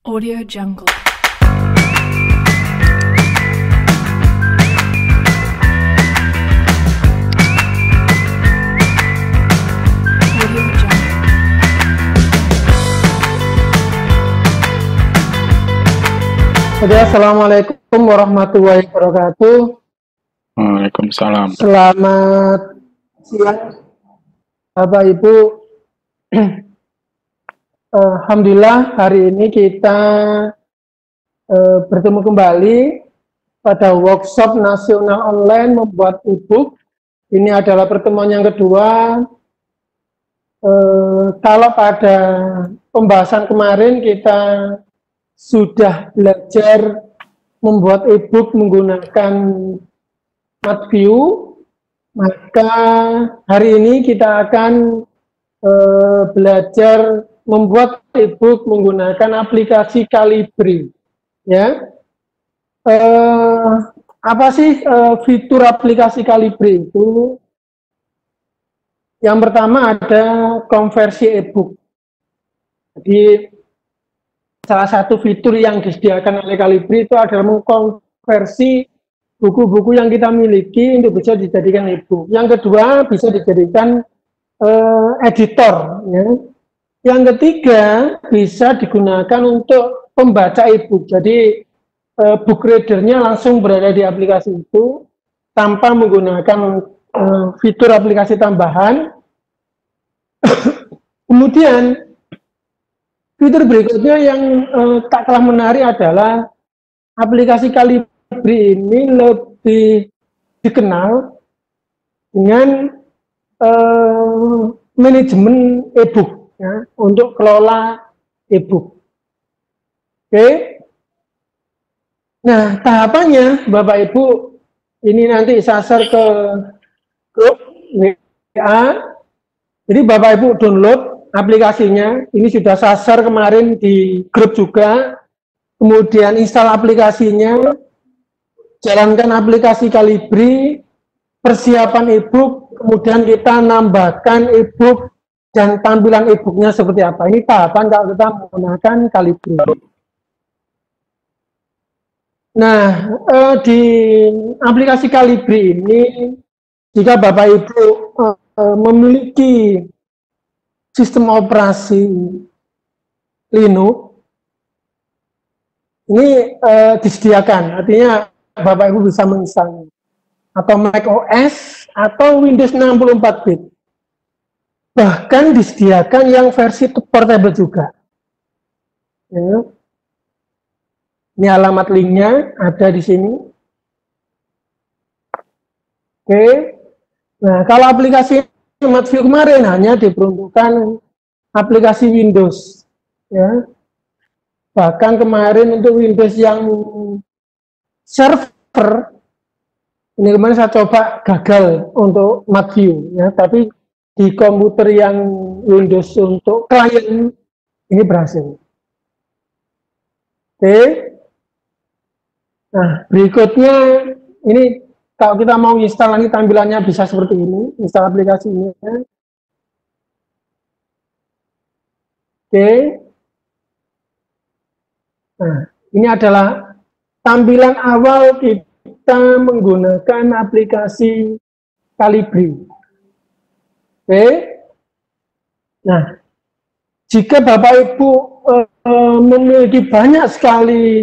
Audio Jungle. Audio Jungle. Oke, assalamualaikum warahmatullahi wabarakatuh. Waalaikumsalam. Selamat siang, Bapak Ibu. Alhamdulillah hari ini kita bertemu kembali pada workshop nasional online membuat e-book. Ini adalah pertemuan yang kedua. Kalau pada pembahasan kemarin kita sudah belajar membuat e-book menggunakan MathView, maka hari ini kita akan belajar membuat e-book menggunakan aplikasi Calibri. Ya, apa sih fitur aplikasi Calibri itu? Yang pertama ada konversi e-book. Jadi salah satu fitur yang disediakan oleh Calibri itu adalah mengkonversi buku-buku yang kita miliki untuk bisa dijadikan e-book. Yang kedua bisa dijadikan editor. Ya. Yang ketiga bisa digunakan untuk pembaca e-book. Jadi book readernya langsung berada di aplikasi itu tanpa menggunakan fitur aplikasi tambahan. Kemudian fitur berikutnya yang tak kalah menarik adalah aplikasi Calibri ini lebih dikenal dengan manajemen e-book. Ya, untuk kelola e-book. Oke. Nah, tahapannya Bapak Ibu ini nanti sasar ke grup WA. Jadi Bapak Ibu download aplikasinya. Ini sudah sasar kemarin di grup juga. Kemudian install aplikasinya. Jalankan aplikasi Calibri, persiapan e-book, kemudian kita nambahkan e-book dan tampilan e-booknya seperti apa. Ini tahapan kalau kita menggunakan Calibri. Nah, di aplikasi Calibri ini, jika Bapak Ibu memiliki sistem operasi Linux, ini disediakan. Artinya Bapak Ibu bisa menginstalnya. Atau Mac OS atau Windows 64-bit. Bahkan disediakan yang versi portable juga. Ya. Ini alamat linknya ada di sini. Oke. Nah, kalau aplikasi MathView kemarin hanya diperuntukkan aplikasi Windows. Ya. Bahkan kemarin untuk Windows yang server, ini kemarin saya coba gagal untuk MathView. Ya, tapi di komputer yang Windows untuk klien ini berhasil. Oke. Nah, berikutnya ini kalau kita mau install lagi tampilannya bisa seperti ini, install aplikasi ini. Oke. Nah, ini adalah tampilan awal kita menggunakan aplikasi Calibri. Oke. Nah, jika Bapak Ibu memiliki banyak sekali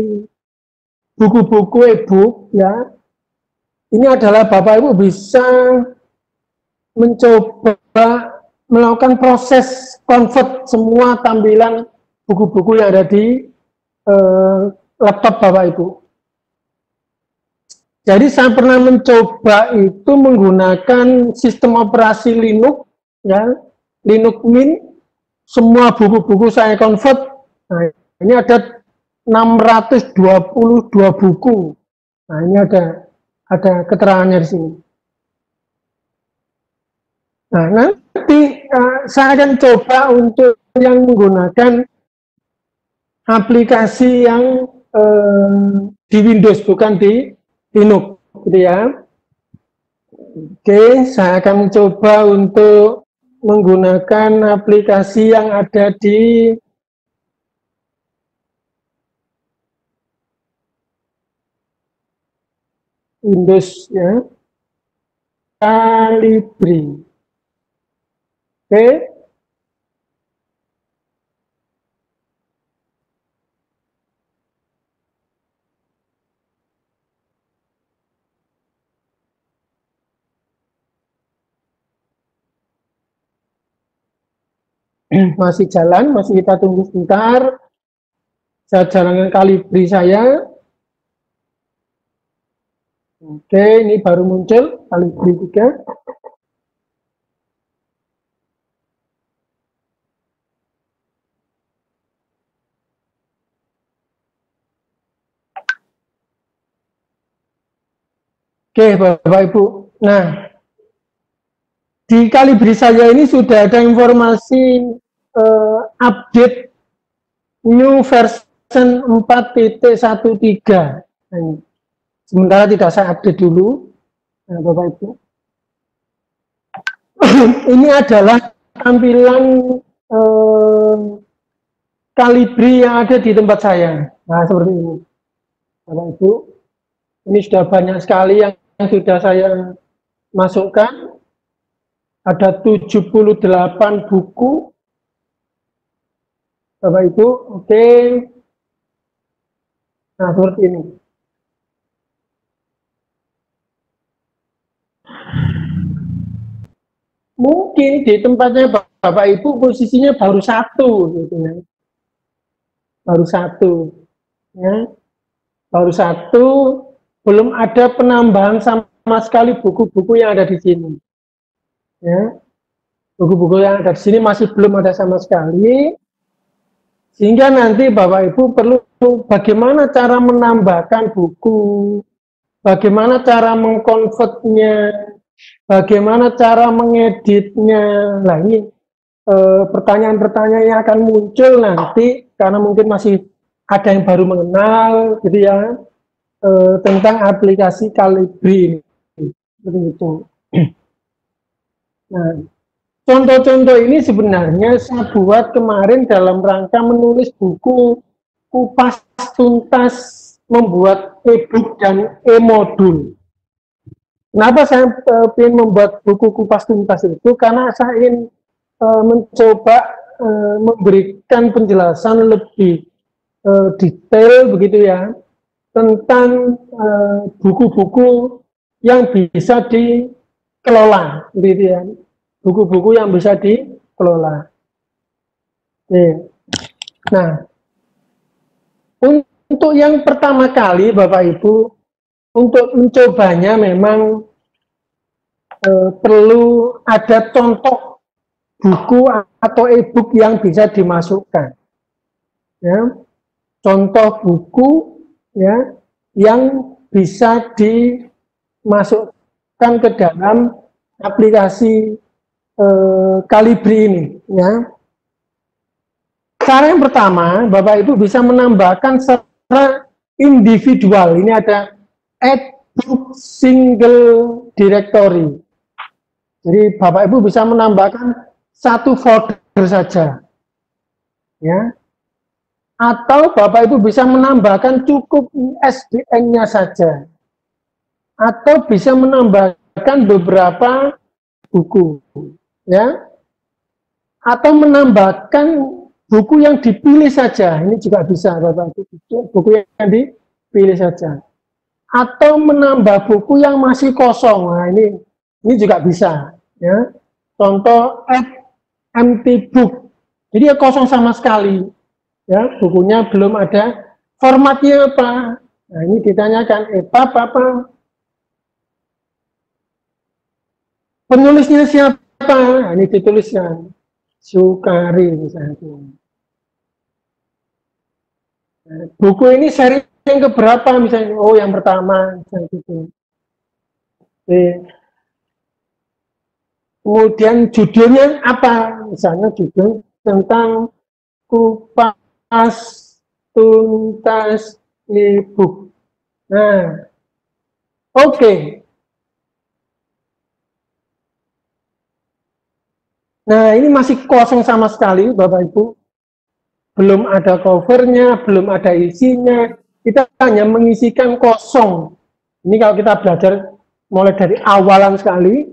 buku-buku e-book, ya, ini adalah Bapak Ibu bisa mencoba melakukan proses convert semua tampilan buku-buku yang ada di laptop Bapak Ibu. Jadi saya pernah mencoba itu menggunakan sistem operasi Linux, ya, Linux Mint. Semua buku-buku saya convert. Nah, ini ada 622 buku. Nah, ini ada keterangannya di sini. Nah, nanti saya akan coba untuk yang menggunakan aplikasi yang di Windows, bukan di Linux, gitu ya. Oke, saya akan mencoba untuk menggunakan aplikasi yang ada di Windows ya. Calibri. Oke. Masih jalan, masih kita tunggu sebentar. Saya jalankan Calibri saya. Oke, ini baru muncul Calibri 3. Oke, Bapak Ibu. Nah, di Calibri saya ini sudah ada informasi update new version 4.13. Nah, sementara tidak saya update dulu, nah, Bapak Ibu. Ini adalah tampilan Calibri yang ada di tempat saya. Nah, seperti ini, Bapak Ibu. Ini sudah banyak sekali yang sudah saya masukkan. Ada 78 buku, Bapak Ibu. Oke. Nah, seperti ini. Mungkin di tempatnya Bapak Ibu posisinya baru satu, gitu ya. Baru satu, ya. Baru satu, belum ada penambahan sama sekali buku-buku yang ada di sini. Ya, buku-buku yang ada di sini masih belum ada sama sekali, sehingga nanti Bapak Ibu perlu bagaimana cara menambahkan buku, bagaimana cara mengkonvertnya, bagaimana cara mengeditnya. Nah, ini pertanyaan-pertanyaan yang akan muncul nanti karena mungkin masih ada yang baru mengenal, gitu ya, tentang aplikasi Calibri ini, seperti itu. Nah, contoh-contoh ini sebenarnya saya buat kemarin dalam rangka menulis buku kupas tuntas membuat e-book dan e-modul. Kenapa saya ingin membuat buku kupas tuntas itu? Karena saya ingin mencoba memberikan penjelasan lebih detail begitu ya tentang buku-buku yang bisa dikelola, gitu ya. Buku-buku yang bisa dikelola. Nah, untuk yang pertama kali Bapak Ibu, untuk mencobanya memang perlu ada contoh buku atau e-book yang bisa dimasukkan. Ya, contoh buku ya yang bisa dimasukkan ke dalam aplikasi Calibri ini, ya. Cara yang pertama, Bapak Ibu bisa menambahkan secara individual. Ini ada add book single directory. Jadi Bapak Ibu bisa menambahkan satu folder saja, ya. Atau Bapak Ibu bisa menambahkan cukup ISBN-nya saja. Atau bisa menambahkan beberapa buku, ya, atau menambahkan buku yang dipilih saja. Ini juga bisa, Bapak Ibu, buku yang dipilih saja. Atau menambah buku yang masih kosong. Nah, ini juga bisa, ya. Contoh add empty book. Jadi ya kosong sama sekali, ya, bukunya belum ada. Formatnya apa? Nah, ini ditanyakan EPUB apa? Penulisnya siapa? Nah, ini dituliskan Sukari misalnya. Nah, buku ini seri yang keberapa misalnya? Oh, yang pertama misalnya gitu. Kemudian judulnya apa? Misalnya judul tentang kupas tuntas e-book. Nah, oke. Nah, ini masih kosong sama sekali, Bapak Ibu. Belum ada covernya, belum ada isinya. Kita hanya mengisikan kosong. Ini kalau kita belajar mulai dari awalan sekali.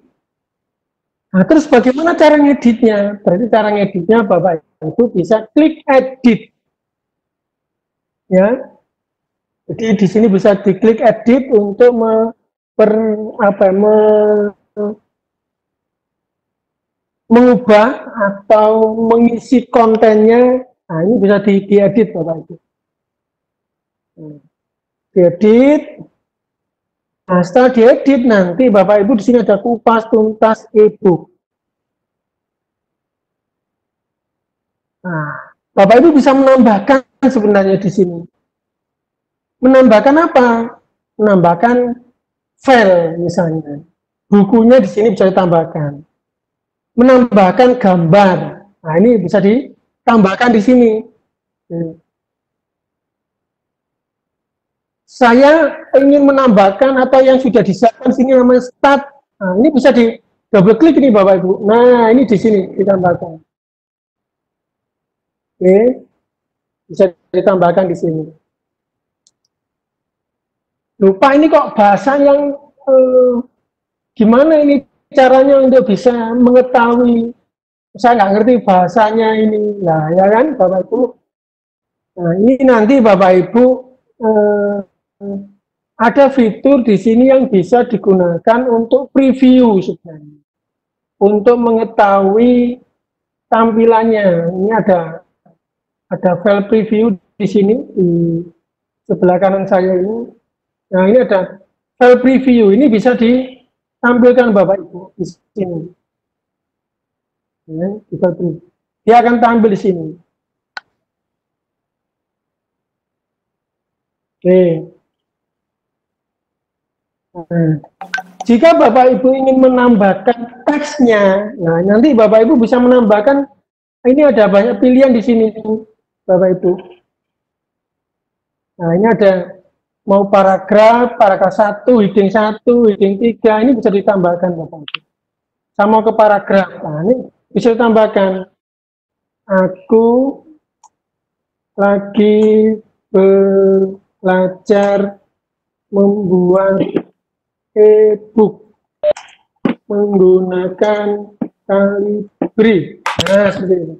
Nah, terus bagaimana cara ngeditnya? Berarti cara ngeditnya Bapak Ibu bisa klik edit. Ya. Jadi di sini bisa diklik edit untuk mengubah atau mengisi kontennya. Nah, ini bisa diedit Bapak Ibu. Diedit. Nah, setelah diedit nanti Bapak Ibu di sini ada kupas tuntas e-book. Nah, Bapak Ibu bisa menambahkan sebenarnya di sini. Menambahkan apa? Menambahkan file misalnya. Bukunya di sini bisa ditambahkan. Menambahkan gambar. Nah, ini bisa ditambahkan di sini. Saya ingin menambahkan atau yang sudah disiapkan sini namanya start. Nah, ini bisa di double klik ini Bapak Ibu. Nah, ini di sini ditambahkan. Oke. Bisa ditambahkan di sini. Lupa ini kok bahasa yang gimana ini caranya untuk bisa mengetahui. Saya nggak ngerti bahasanya ini. Nah, ya kan Bapak Ibu. Nah, ini nanti Bapak Ibu ada fitur di sini yang bisa digunakan untuk preview sebenarnya. Untuk mengetahui tampilannya. Ini ada file preview di sini di sebelah kanan saya ini. Nah, ini ada file preview. Ini bisa ditampilkan Bapak Ibu di sini. Ya, dia akan tampil di sini. Oke. Nah, jika Bapak Ibu ingin menambahkan teksnya, nah nanti Bapak Ibu bisa menambahkan. Ini ada banyak pilihan di sini, Bapak Ibu. Nah, ini ada mau paragraf 1, heading 1, heading 3, ini bisa ditambahkan Bapak Ibu. Sama ke paragraf, nah ini bisa ditambahkan. Aku lagi belajar membuat e-book menggunakan Calibri. Nah, seperti ini.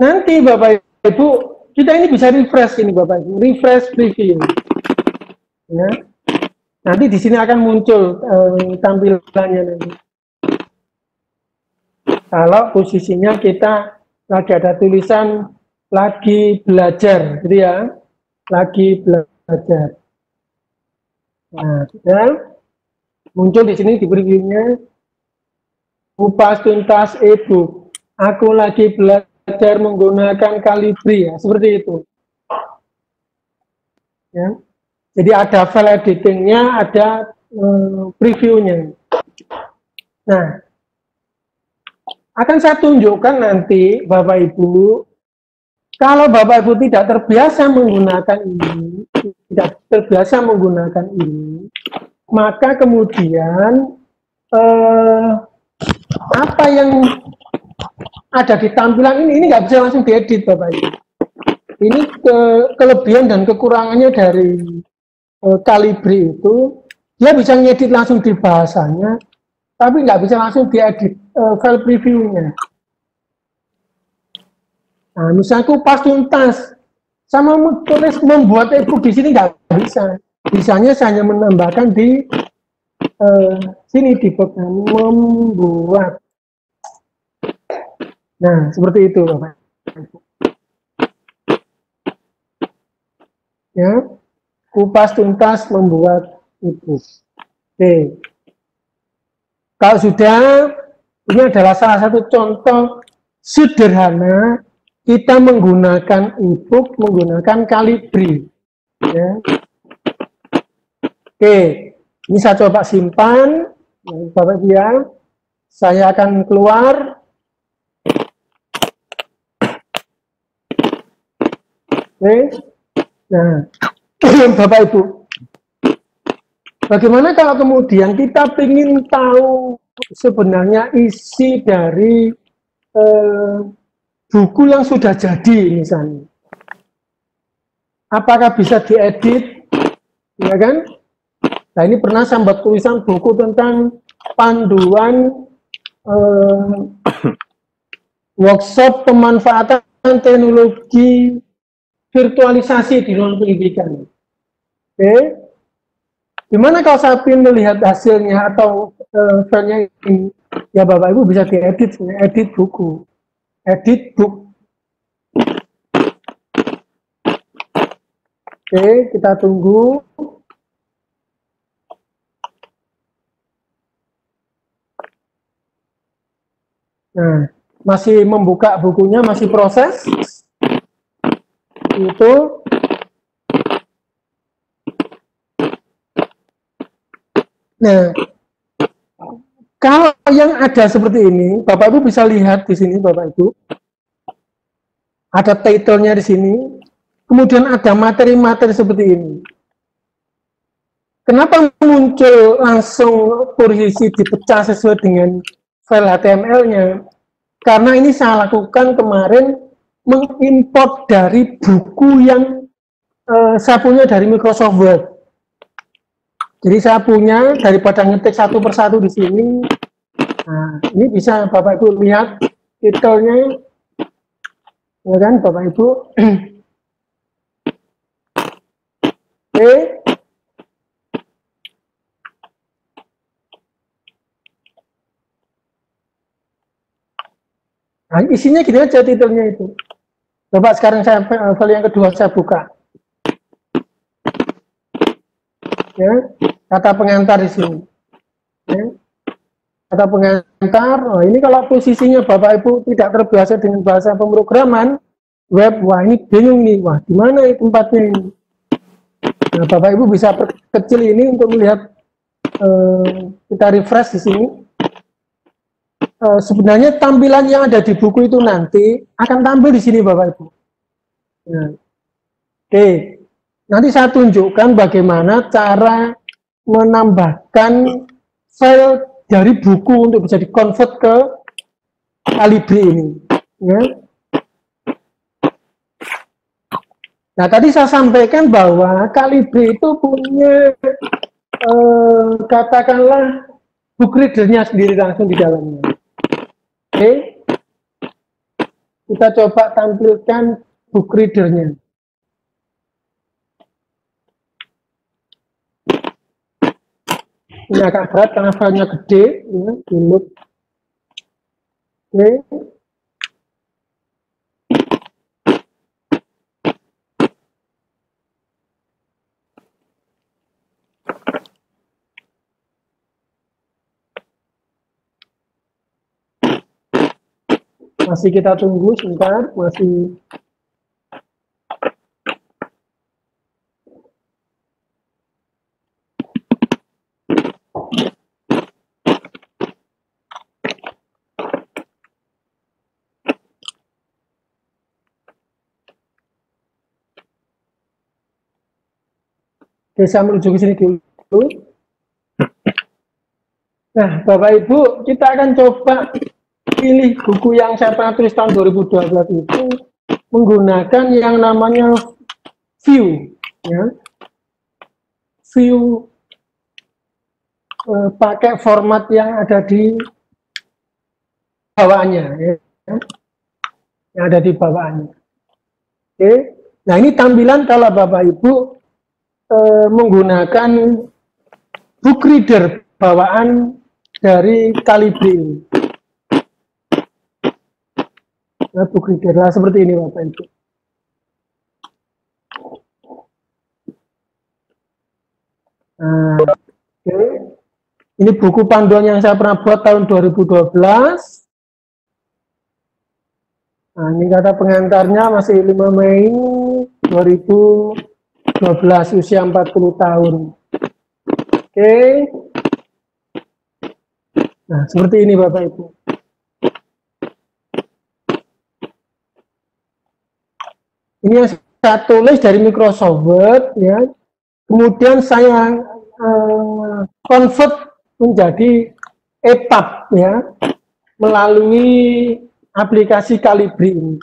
Nanti Bapak Ibu, kita ini bisa refresh ini Bapak Ibu, refresh preview. Ya. Nanti di sini akan muncul tampilannya nanti. Kalau posisinya kita lagi ada tulisan lagi belajar, gitu ya, lagi belajar. Nah, sudah muncul di sini di previewnya kupas tuntas e-book. Aku lagi belajar menggunakan Calibri, ya, seperti itu. Ya. Jadi ada file editingnya, ada previewnya. Nah, akan saya tunjukkan nanti Bapak Ibu. Kalau Bapak Ibu tidak terbiasa menggunakan ini, maka kemudian apa yang ada di tampilan ini nggak bisa langsung diedit Bapak Ibu. Ini kelebihan dan kekurangannya dari Calibri itu, dia bisa ngedit langsung di bahasanya, tapi nggak bisa langsung diedit file previewnya. Nah, misalnya kupas tuntas, sama tulis membuat e-book di sini nggak bisa. Bisanya saya hanya menambahkan di sini di bagian membuat. Nah, seperti itu, Bapak. Ya, kupas tuntas membuat e-book. Oke. Kalau sudah, ini adalah salah satu contoh sederhana kita menggunakan e-book menggunakan Calibri. Ya. Oke, ini saya coba simpan, Bapak Ibu ya. Saya akan keluar. Oke, nah, Bapak Ibu, bagaimana kalau kemudian kita ingin tahu sebenarnya isi dari buku yang sudah jadi misalnya. Apakah bisa diedit, ya kan? Nah ini pernah saya buat tulisan buku tentang panduan workshop pemanfaatan teknologi virtualisasi di ruang pendidikan. Oke, gimana kalau saya ingin melihat hasilnya atau filenya ini? Ya Bapak Ibu bisa diedit, edit buku, edit book. Oke, kita tunggu. Nah, masih membuka bukunya, masih proses. Itu. Nah, kalau yang ada seperti ini, Bapak Ibu bisa lihat di sini, Bapak Ibu. Ada title-nya di sini. Kemudian ada materi-materi seperti ini. Kenapa muncul langsung posisi dipecah sesuai dengan file HTML-nya? Karena ini saya lakukan kemarin mengimport dari buku yang saya punya dari Microsoft Word. Jadi saya punya daripada ngetik satu persatu di sini. Nah, ini bisa Bapak Ibu lihat titelnya, ya kan Bapak Ibu. Oke. Nah, isinya gini aja titelnya itu. Coba sekarang saya file yang kedua saya buka. Ya, kata pengantar di sini. Ya. Kata pengantar, oh ini kalau posisinya Bapak Ibu tidak terbiasa dengan bahasa pemrograman web, wah ini bingung nih, wah di mana tempatnya ini? Nah, Bapak Ibu bisa kecil ini untuk melihat, kita refresh di sini. Sebenarnya tampilan yang ada di buku itu nanti akan tampil di sini Bapak Ibu. Nah, oke, nanti saya tunjukkan bagaimana cara menambahkan file dari buku untuk bisa di-convert ke Calibri ini. Ya. Nah, tadi saya sampaikan bahwa Calibri itu punya katakanlah book reader-nya sendiri langsung di dalamnya. Oke, kita coba tampilkan book reader-nya. Ini agak berat karena filenya gede, ya, dulu. Oke. Masih kita tunggu sebentar, masih. Oke, saya menuju ke sini dulu. Nah, Bapak Ibu, kita akan coba pilih buku yang saya pernah tulis tahun 2012 itu menggunakan yang namanya view, ya. View pakai format yang ada di bawaannya, ya. Yang ada di bawaannya. Oke, nah ini tampilan kalau Bapak Ibu menggunakan book reader bawaan dari Calibri ini. Nah, book reader lah seperti ini Bapak Ibu. Nah, oke. Ini buku panduan yang saya pernah buat tahun 2012. Nah, ini kata pengantarnya masih 5 Mei 2012, usia 40 tahun. Oke. Nah, seperti ini Bapak Ibu. Ini yang saya tulis dari Microsoft Word, ya. Kemudian saya convert menjadi EPUB ya, melalui aplikasi Calibri ini.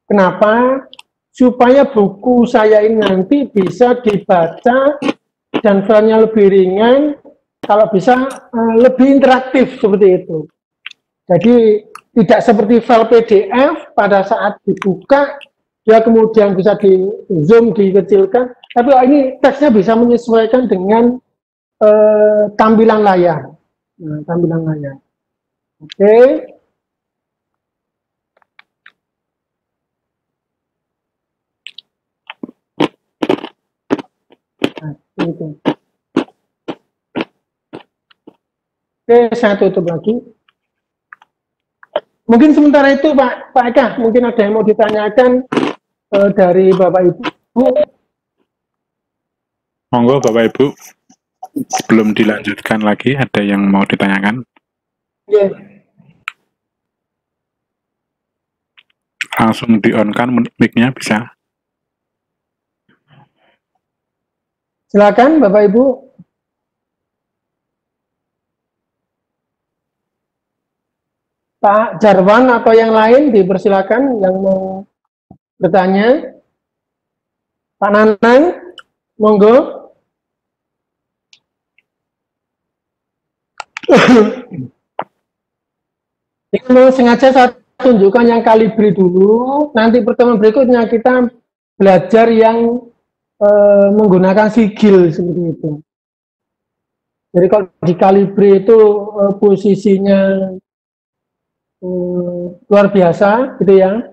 Kenapa? Supaya buku saya ini nanti bisa dibaca dan filenya lebih ringan, kalau bisa lebih interaktif seperti itu. Jadi tidak seperti file PDF pada saat dibuka dia kemudian bisa di zoom, dikecilkan, tapi ini teksnya bisa menyesuaikan dengan tampilan layar. Nah, tampilan layar. Oke. Nah, itu. Oke, saya tutup lagi. Mungkin sementara itu Pak Eka, mungkin ada yang mau ditanyakan dari Bapak Ibu. Monggo Bapak Ibu, sebelum dilanjutkan lagi, ada yang mau ditanyakan? Ya. Langsung di-on-kan mic-nya bisa. Silakan Bapak Ibu. Pak Jarwan atau yang lain dipersilakan yang mau bertanya. Pak Nanang, monggo. Ini mau sengaja saya tunjukkan yang Calibri dulu. Nanti pertemuan berikutnya kita belajar yang menggunakan sigil seperti itu. Jadi kalau di Calibri itu posisinya luar biasa, gitu ya.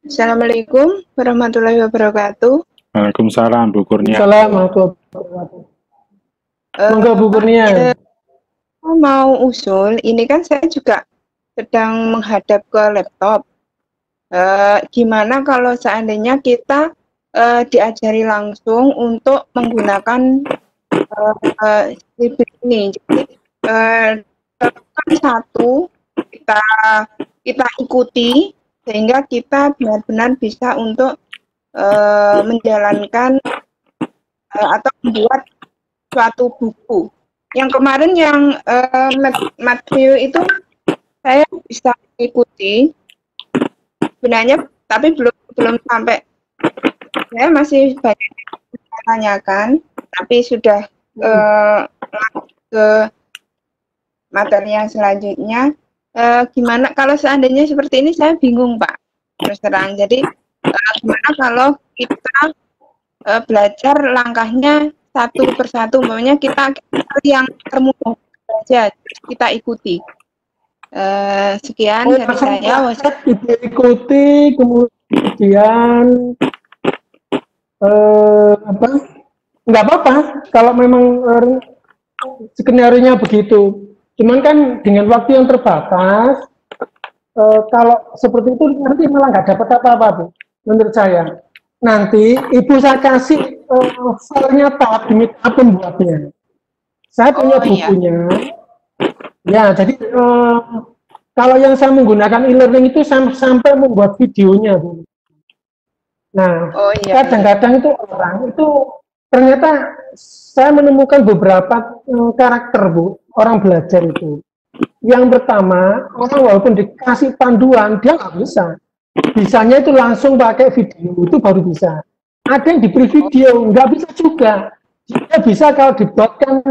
Assalamualaikum warahmatullahi wabarakatuh. Waalaikumsalam Bu Kurnia. Assalamualaikum warahmatullahi wabarakatuh. Monggo Bu Kurnia. Mau usul, ini kan saya juga sedang menghadap ke laptop. Gimana kalau seandainya kita diajari langsung untuk menggunakan ini? Jadi satu kita ikuti sehingga kita benar-benar bisa untuk menjalankan atau membuat suatu buku. Yang kemarin yang Matthew itu saya bisa ikuti sebenarnya, tapi belum sampai. Saya masih banyak yang tanyakan, tapi sudah ke materi yang selanjutnya. Gimana kalau seandainya seperti ini, saya bingung Pak, terus terang. Jadi gimana kalau kita belajar langkahnya satu persatu, umpamanya kita yang termudah saja kita ikuti. Sekian dari saya. Ikuti, kemudian nggak apa-apa kalau memang skenario-nya begitu. Cuman kan dengan waktu yang terbatas, kalau seperti itu nanti malah nggak dapat apa-apa, Bu. Menurut saya. Nanti Ibu saya kasih filenya tahap demi tahap pembuatnya. Saya punya bukunya. Ya, jadi kalau yang saya menggunakan e-learning itu sampai membuat videonya, Bu. Nah, kadang-kadang itu orang itu ternyata saya menemukan beberapa karakter, Bu, orang belajar itu. Yang pertama, orang walaupun dikasih panduan, dia nggak bisa. Bisanya itu langsung pakai video, itu baru bisa. Ada yang diberi video, nggak bisa juga. Dia bisa kalau dibuatkan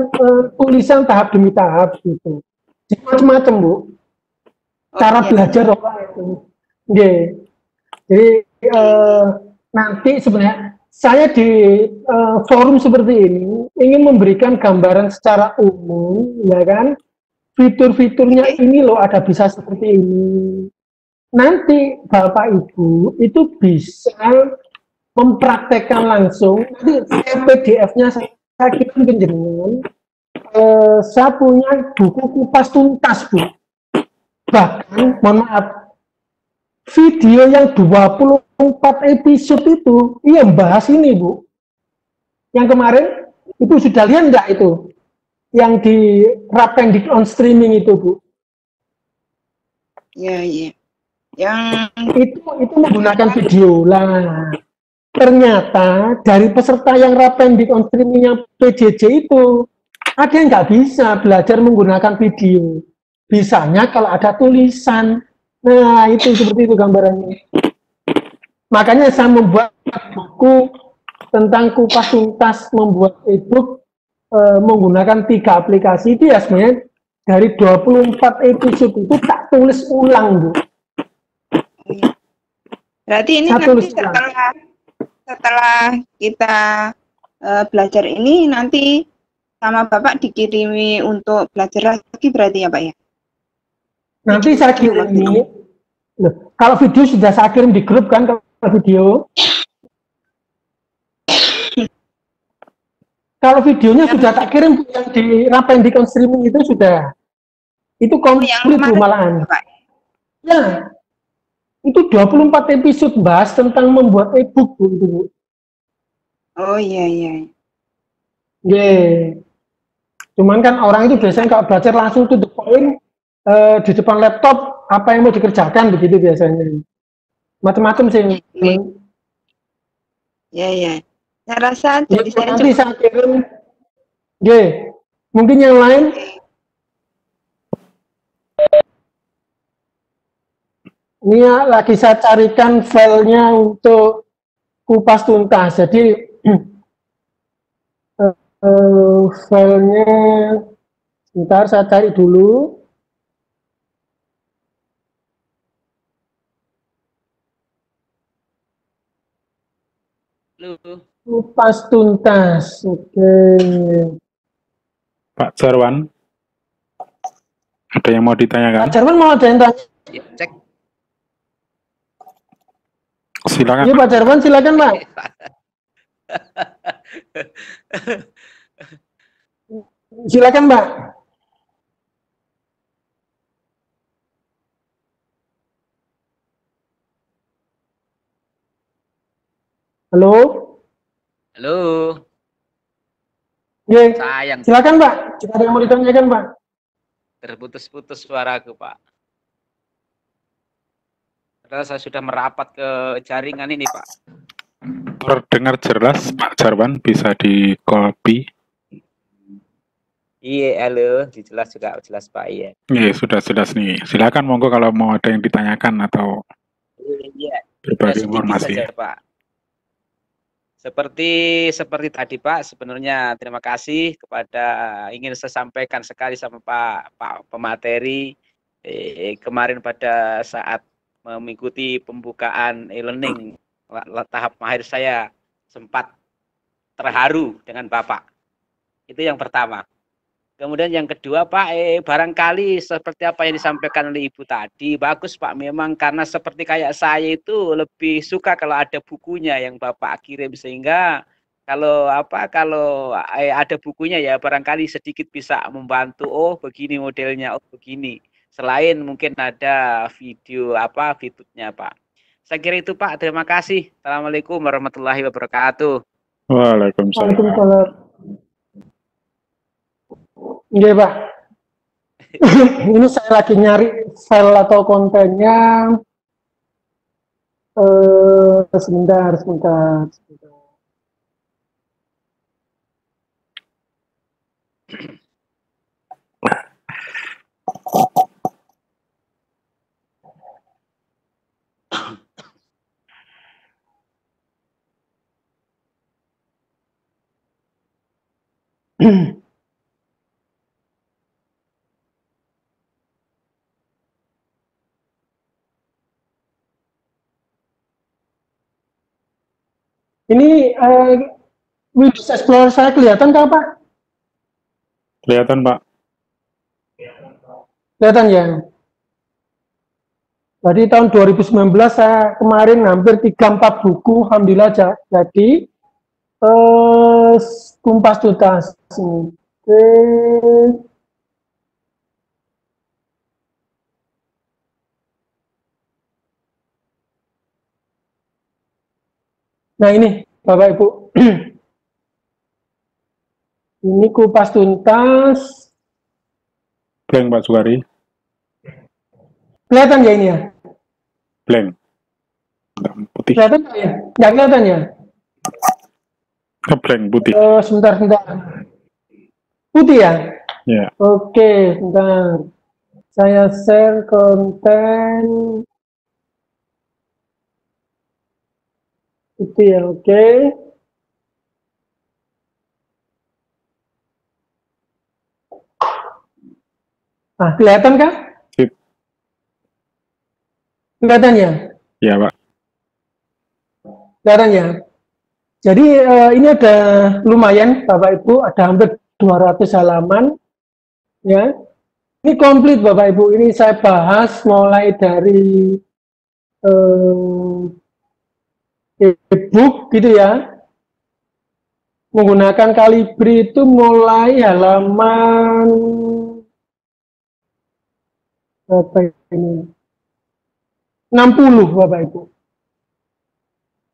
tulisan tahap demi tahap, gitu. Jadi macam-macam, Bu. Cara belajar orang itu. Jadi nanti sebenarnya saya di forum seperti ini ingin memberikan gambaran secara umum, ya kan, fitur-fiturnya ini loh ada bisa seperti ini. Nanti Bapak Ibu itu bisa mempraktekkan langsung. Nanti PDF-nya saya kirim ke jenengan. Saya punya buku kupas tuntas, Bu. Bahkan, mohon maaf, video yang 24 episode itu, iya bahas ini, Bu. Yang kemarin, Ibu sudah lihat enggak itu? Yang di Rapen di on streaming itu, Bu. Ya, iya. Yang itu menggunakan video lah. ternyata dari peserta yang Rapendix on streaming-nya PJJ itu ada yang nggak bisa belajar menggunakan video. Bisanya kalau ada tulisan. Nah, itu seperti itu gambarannya. Makanya saya membuat buku tentang kupas tuntas membuat e-book menggunakan 3 aplikasi itu ya sebenarnya dari 24 episode itu tak tulis ulang, Bu. Berarti ini Saya tulis nanti ulang. setelah kita belajar ini nanti sama Bapak dikirimi untuk belajar lagi berarti ya Pak ya? Nanti saya kirim ini. Loh, kalau video sudah saya kirim di grup kan kalau video. Kalau videonya sudah tak kirim yang di Rapendix on streaming itu sudah. Itu komplit Bu malahan. Pak. Ya. Itu 24 episode bahas tentang membuat e-book Bu itu. Bu. Oh iya iya. Yeah. Cuman kan orang itu biasanya kalau belajar langsung to the point di depan laptop apa yang mau dikerjakan begitu biasanya. Macam-macam sih. Ya ya. Saya rasa Ya, jadi saya nanti saya kirim. Yeah. Mungkin yang lain. Ini ya, lagi saya carikan filenya untuk kupas tuntas. Jadi filenya sebentar saya cari dulu. Kupas tuntas. Oke. Pak Jarwan, ada yang mau ditanyakan? Pak Jarwan mau ada yang tanya? Ya, cek. Silakan. Iya Pak Jarwan, silakan Pak. Silakan Pak. Halo. Halo, Iya. sayang Silakan Pak. Jika ada yang mau ditanyakan Pak. terputus-putus suaraku, Pak. Padahal saya sudah merapat ke jaringan ini, Pak. Terdengar jelas Pak Jarwan, bisa di copy. Iya, halo, jelas juga jelas Pak. Iya. Iya, sudah jelas nih. Silakan monggo kalau mau ada yang ditanyakan atau Iya. berbagi Ya, sedikit informasi. saja, Pak. Seperti tadi Pak, sebenarnya terima kasih kepada ingin saya sampaikan sekali sama Pak pemateri kemarin pada saat mengikuti pembukaan e-learning tahap mahir saya sempat terharu dengan Bapak. Itu yang pertama. Kemudian yang kedua Pak, barangkali seperti apa yang disampaikan oleh Ibu tadi, bagus Pak, memang karena seperti kayak saya itu lebih suka kalau ada bukunya yang Bapak kirim, sehingga kalau ada bukunya ya barangkali sedikit bisa membantu, oh begini modelnya, oh begini. Selain mungkin ada videonya Pak. Saya kira itu Pak, terima kasih. Assalamualaikum warahmatullahi wabarakatuh. Waalaikumsalam. Waalaikumsalam. Iya Pak. Ini saya lagi nyari file atau kontennya. Sebentar. Ini Windows Explorer saya kelihatan kah Pak? Kelihatan Pak. Kelihatan ya. Jadi tahun 2019 saya kemarin hampir 3-4 buku, alhamdulillah jadi kumpas tuntas. Oke. Nah ini Bapak Ibu. Ini kupas tuntas. Blank Pak Sukari. Kelihatan ya ini ya? Blank. Putih. Kelihatan ya? Nggak kelihatan ya? Ngeblank putih. Sebentar. Putih ya? Ya. Oke, sebentar. Saya share konten. Putih ya, oke. Nah, kelihatan kah? Sip. Kelihatan ya? Ya, Pak. Kelihatan ya? Jadi ini ada lumayan Bapak Ibu, ada hampir 200 halaman ya. Ini komplit Bapak Ibu, ini saya bahas mulai dari e-book gitu ya. Menggunakan Calibri itu mulai halaman berapa ini? 60 Bapak Ibu.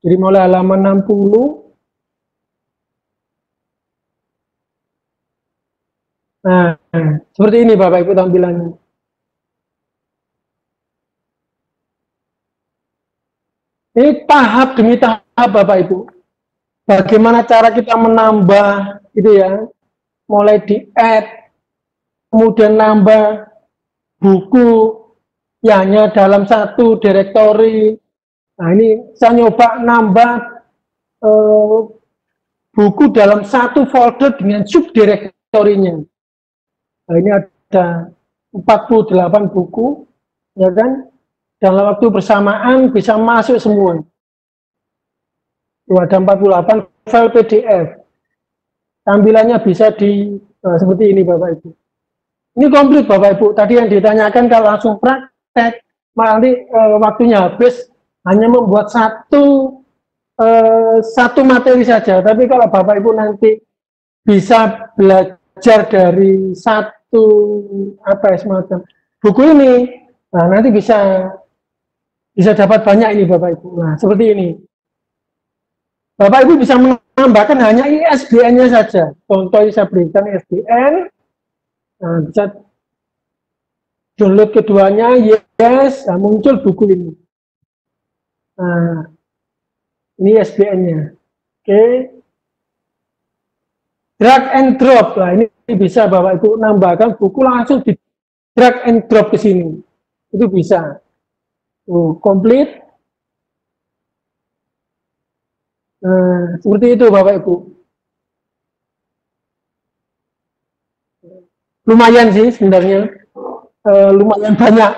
Jadi mulai halaman 60. Nah, seperti ini Bapak Ibu tampilannya. Ini tahap demi tahap Bapak Ibu. Bagaimana cara kita menambah gitu ya. Mulai di add, kemudian nambah buku yang hanya dalam satu direktori. Nah, ini saya nyoba nambah buku dalam satu folder dengan subdirektorinya. Nah, ini ada 48 buku, ya kan? Dalam waktu bersamaan bisa masuk semua. Tuh, ada 48 file PDF. Tampilannya bisa seperti ini Bapak Ibu. Ini komplit Bapak Ibu. Tadi yang ditanyakan kalau langsung praktek, nanti waktunya habis hanya membuat satu materi saja. Tapi kalau Bapak Ibu nanti bisa belajar dari satu semacam buku ini, nah nanti bisa dapat banyak ini Bapak Ibu. Nah seperti ini. Bapak Ibu bisa menambahkan hanya ISBN-nya saja. Contoh saya berikan ISBN. Nah, bisa download keduanya, yes, nah, muncul buku ini. Nah, ini ISBN-nya. Oke. Drag and drop. Nah, ini bisa Bapak Ibu nambahkan buku langsung di drag and drop ke sini. Itu bisa. Komplit. Nah, seperti itu Bapak Ibu. Lumayan sih sebenarnya. Lumayan banyak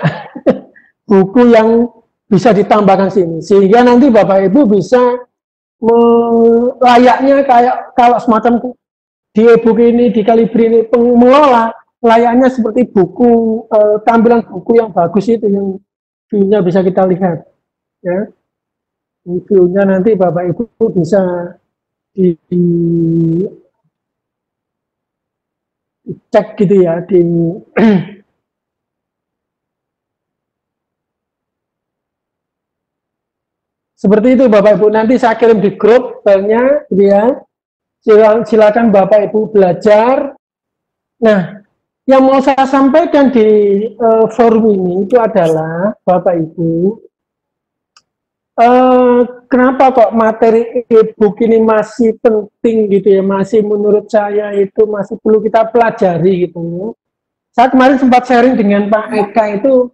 buku yang bisa ditambahkan sini. Sehingga nanti Bapak Ibu bisa layaknya kayak kalau semacam di e-book ini, di Calibri ini, pengelola layaknya seperti buku, tampilan buku yang bagus itu, yang view-nya bisa kita lihat. Ya. View-nya nanti Bapak Ibu bisa dicek gitu ya, seperti itu Bapak Ibu. Nanti saya kirim di grup filenya, gitu ya. Silakan Bapak Ibu belajar. Nah, yang mau saya sampaikan di forum ini itu adalah Bapak Ibu, kenapa kok materi e-book ini masih penting gitu ya, masih menurut saya itu masih perlu kita pelajari gitu. Saya kemarin sempat sharing dengan Pak Eka itu,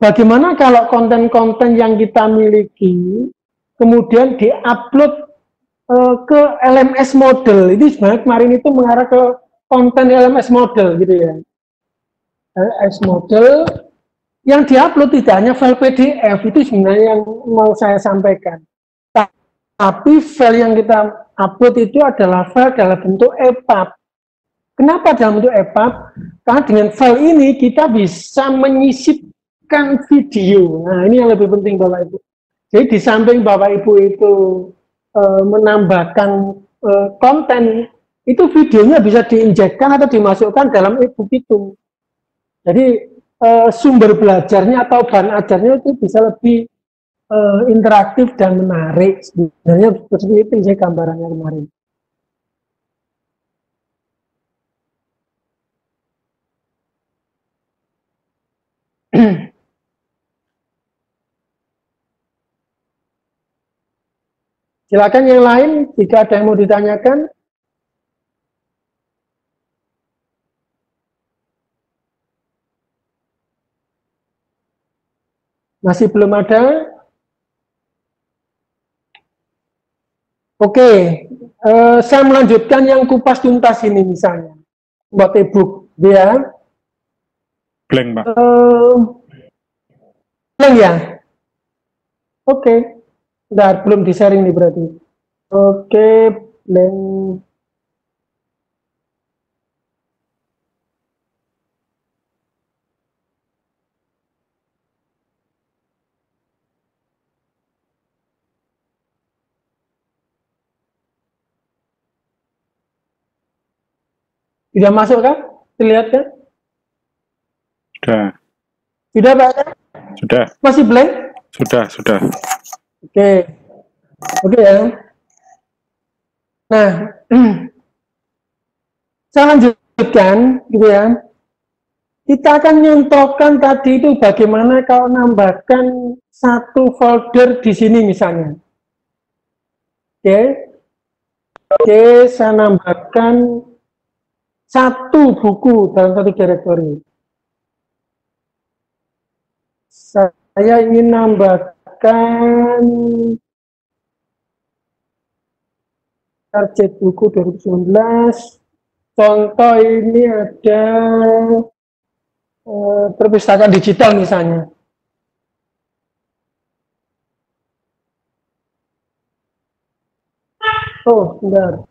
bagaimana kalau konten-konten yang kita miliki kemudian diupload ke LMS model. Ini sebenarnya kemarin itu mengarah ke konten LMS model gitu ya. LMS model yang diupload tidak hanya file PDF, itu sebenarnya yang mau saya sampaikan. Tapi file yang kita upload itu adalah file dalam bentuk EPUB. Kenapa dalam bentuk EPUB? Karena dengan file ini kita bisa menyisipkan video. Nah, ini yang lebih penting Bapak Ibu. Jadi di samping Bapak Ibu itu menambahkan konten, itu videonya bisa diinjekkan atau dimasukkan dalam e-book itu. Jadi sumber belajarnya atau bahan ajarnya itu bisa lebih interaktif dan menarik. Sebenarnya seperti itu saya gambarannya kemarin. Silakan yang lain jika ada yang mau ditanyakan. Masih belum ada? Oke, saya melanjutkan yang kupas tuntas ini misalnya. Buat e-book, ya. Blank, Pak. Blank ya? Oke. Bentar, belum di-sharing nih berarti. Oke, blank. Sudah masuk kan? Terlihat kan? Sudah. Sudah Pak? Sudah. Masih blank? Sudah. Oke. Oke ya. Nah, saya lanjutkan gitu ya. Kita akan nyontohkan tadi itu bagaimana kalau nambahkan satu folder di sini misalnya. Oke. Oke, saya nambahkan satu buku dalam satu directory. Saya ingin nambahkan target buku 2019. Contoh ini ada perpustakaan digital misalnya. Oh, bentar.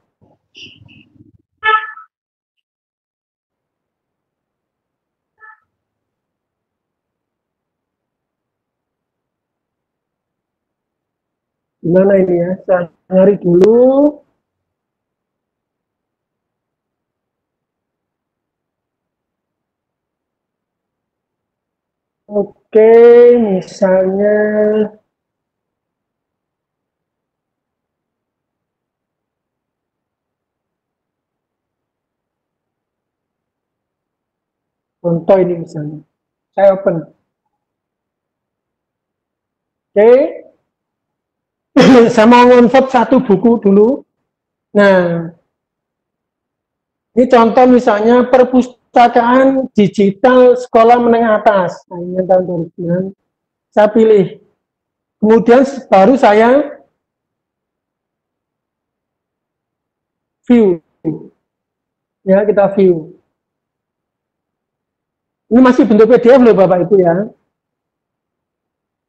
Gimana ini ya? Saya cari dulu. Oke, misalnya contoh ini misalnya. Saya open. Oke. Saya mau ngonvert satu buku dulu. Nah, ini contoh misalnya perpustakaan digital sekolah menengah atas. Nah, ini tahun 2009. Saya pilih. Kemudian baru saya view. Ya, kita view. Ini masih bentuk PDF loh Bapak Ibu ya.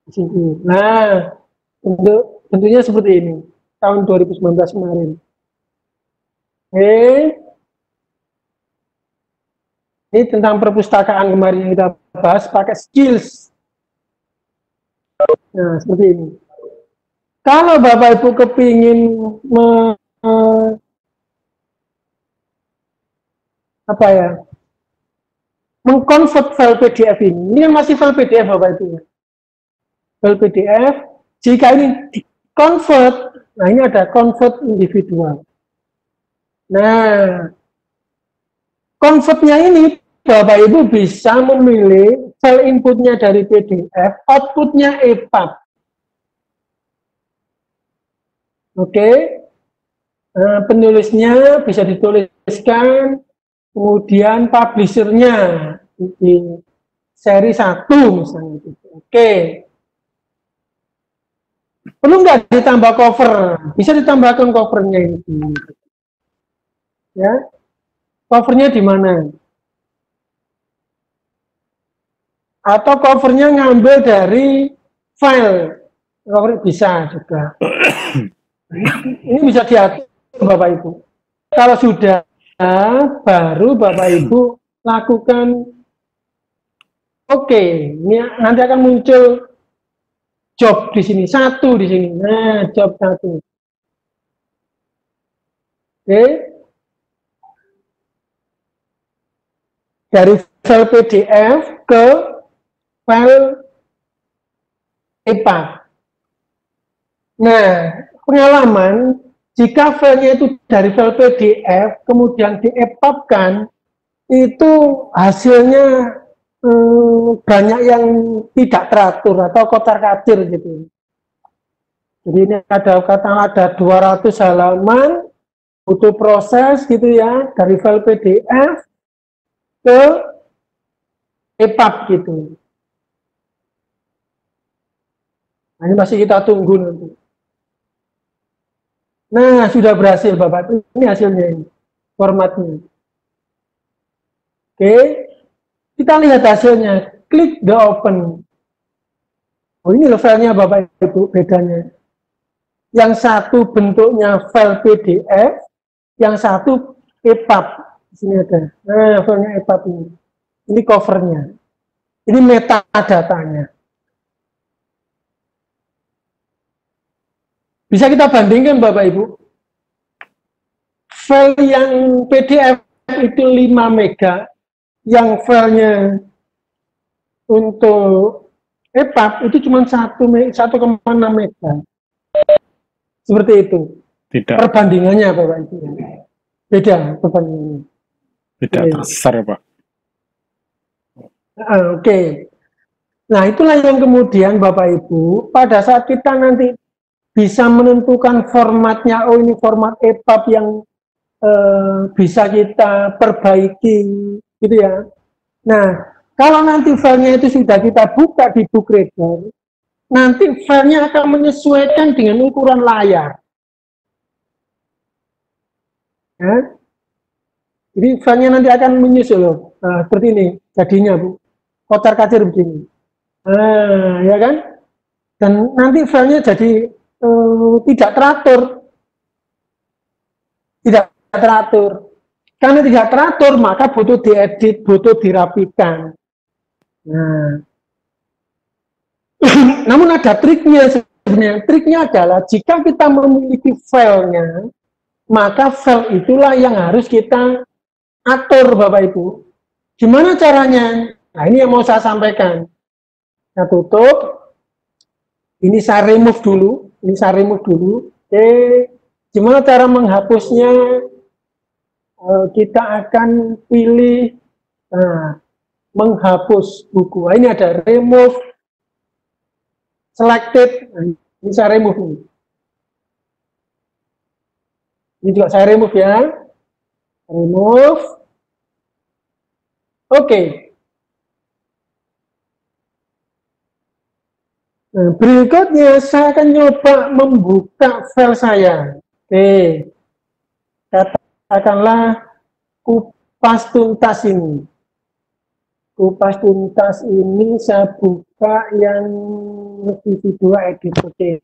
Di sini. Nah, bentuknya seperti ini. Tahun 2019 kemarin. Oke. Ini tentang perpustakaan kemarin yang kita bahas pakai skills. Nah, seperti ini. Kalau Bapak Ibu kepingin mengkonvert file PDF ini kan masih file PDF Bapak Ibu ya. File PDF, jika ini di-convert, nah ini ada convert individual. Nah, convertnya ini Bapak Ibu bisa memilih file inputnya dari PDF, outputnya EPUB. Oke, penulisnya bisa dituliskan, kemudian publishernya di seri 1 misalnya. Oke. Perlu nggak ditambah cover? Bisa ditambahkan covernya ini. Ya, covernya di mana? Atau covernya ngambil dari file, cover bisa juga. Ini bisa diatur Bapak Ibu. Kalau sudah, baru Bapak Ibu lakukan. Oke, ini nanti akan muncul job di sini, satu di sini. Nah, job 1. Oke. Dari file PDF ke file EPUB. Nah, pengalaman jika filenya itu dari file PDF kemudian di-EPUB-kan, itu hasilnya banyak yang tidak teratur atau kocar-kacir gitu. Jadi ini ada 200 halaman, butuh proses gitu ya, dari file PDF ke EPUB gitu. Nah, ini masih kita tunggu nanti. Nah, sudah berhasil Bapak. Ini hasilnya ini, formatnya. Oke, kita lihat hasilnya. Klik the open. Oh, ini filenya Bapak Ibu, bedanya. Yang satu bentuknya file PDF, yang satu EPUB. Di sini ada. Nah, filenya EPUB ini. Ini covernya. Ini metadatanya. Bisa kita bandingkan Bapak Ibu. File yang PDF itu 5 mega, yang filenya untuk EPUB itu cuma 1,6 mega. Seperti itu. Tidak. Perbandingannya Bapak Ibu. Beda perbandingannya. Tidak besar Pak. Oke. Nah, itulah yang kemudian Bapak Ibu, pada saat kita nanti bisa menentukan formatnya, oh ini format EPUB yang bisa kita perbaiki, gitu ya. Nah, kalau nanti filenya itu sudah kita buka di book reader, nanti filenya akan menyesuaikan dengan ukuran layar. Ya. Jadi filenya nanti akan menyusul, seperti ini jadinya Bu, kocar kacir begini. Nah, ya kan? Dan nanti filenya jadi tidak teratur, karena tidak teratur maka butuh diedit, butuh dirapikan. Nah, namun ada triknya sebenarnya. Triknya adalah jika kita memiliki filenya, maka file itulah yang harus kita atur Bapak Ibu. Gimana caranya? Nah, ini yang mau saya sampaikan. Saya tutup. Ini saya remove dulu. Oke. Gimana cara menghapusnya? Kita akan pilih menghapus buku. Nah, ini ada remove, selected. Nah, ini saya remove ini. Ini juga saya remove ya. Remove. Oke. Nah, berikutnya saya akan coba membuka file saya. Oke. Katakanlah kupas tuntas ini. Kupas tuntas ini saya buka yang TV2 edit. Oke.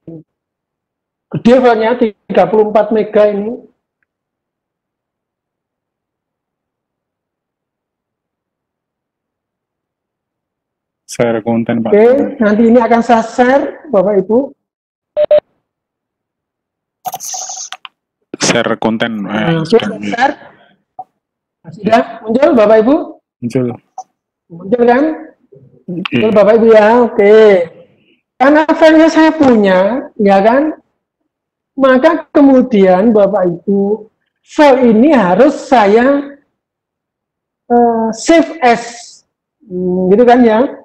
Gede filenya 34 mega ini. Share konten Pak. Oke, nanti ini akan saya share Bapak Ibu. Share konten. Share. Sudah muncul Bapak Ibu? Muncul kan? Muncul Bapak Ibu ya, oke. Karena filenya saya punya, ya kan? Maka kemudian Bapak Ibu, file ini harus saya save as, gitu kan ya?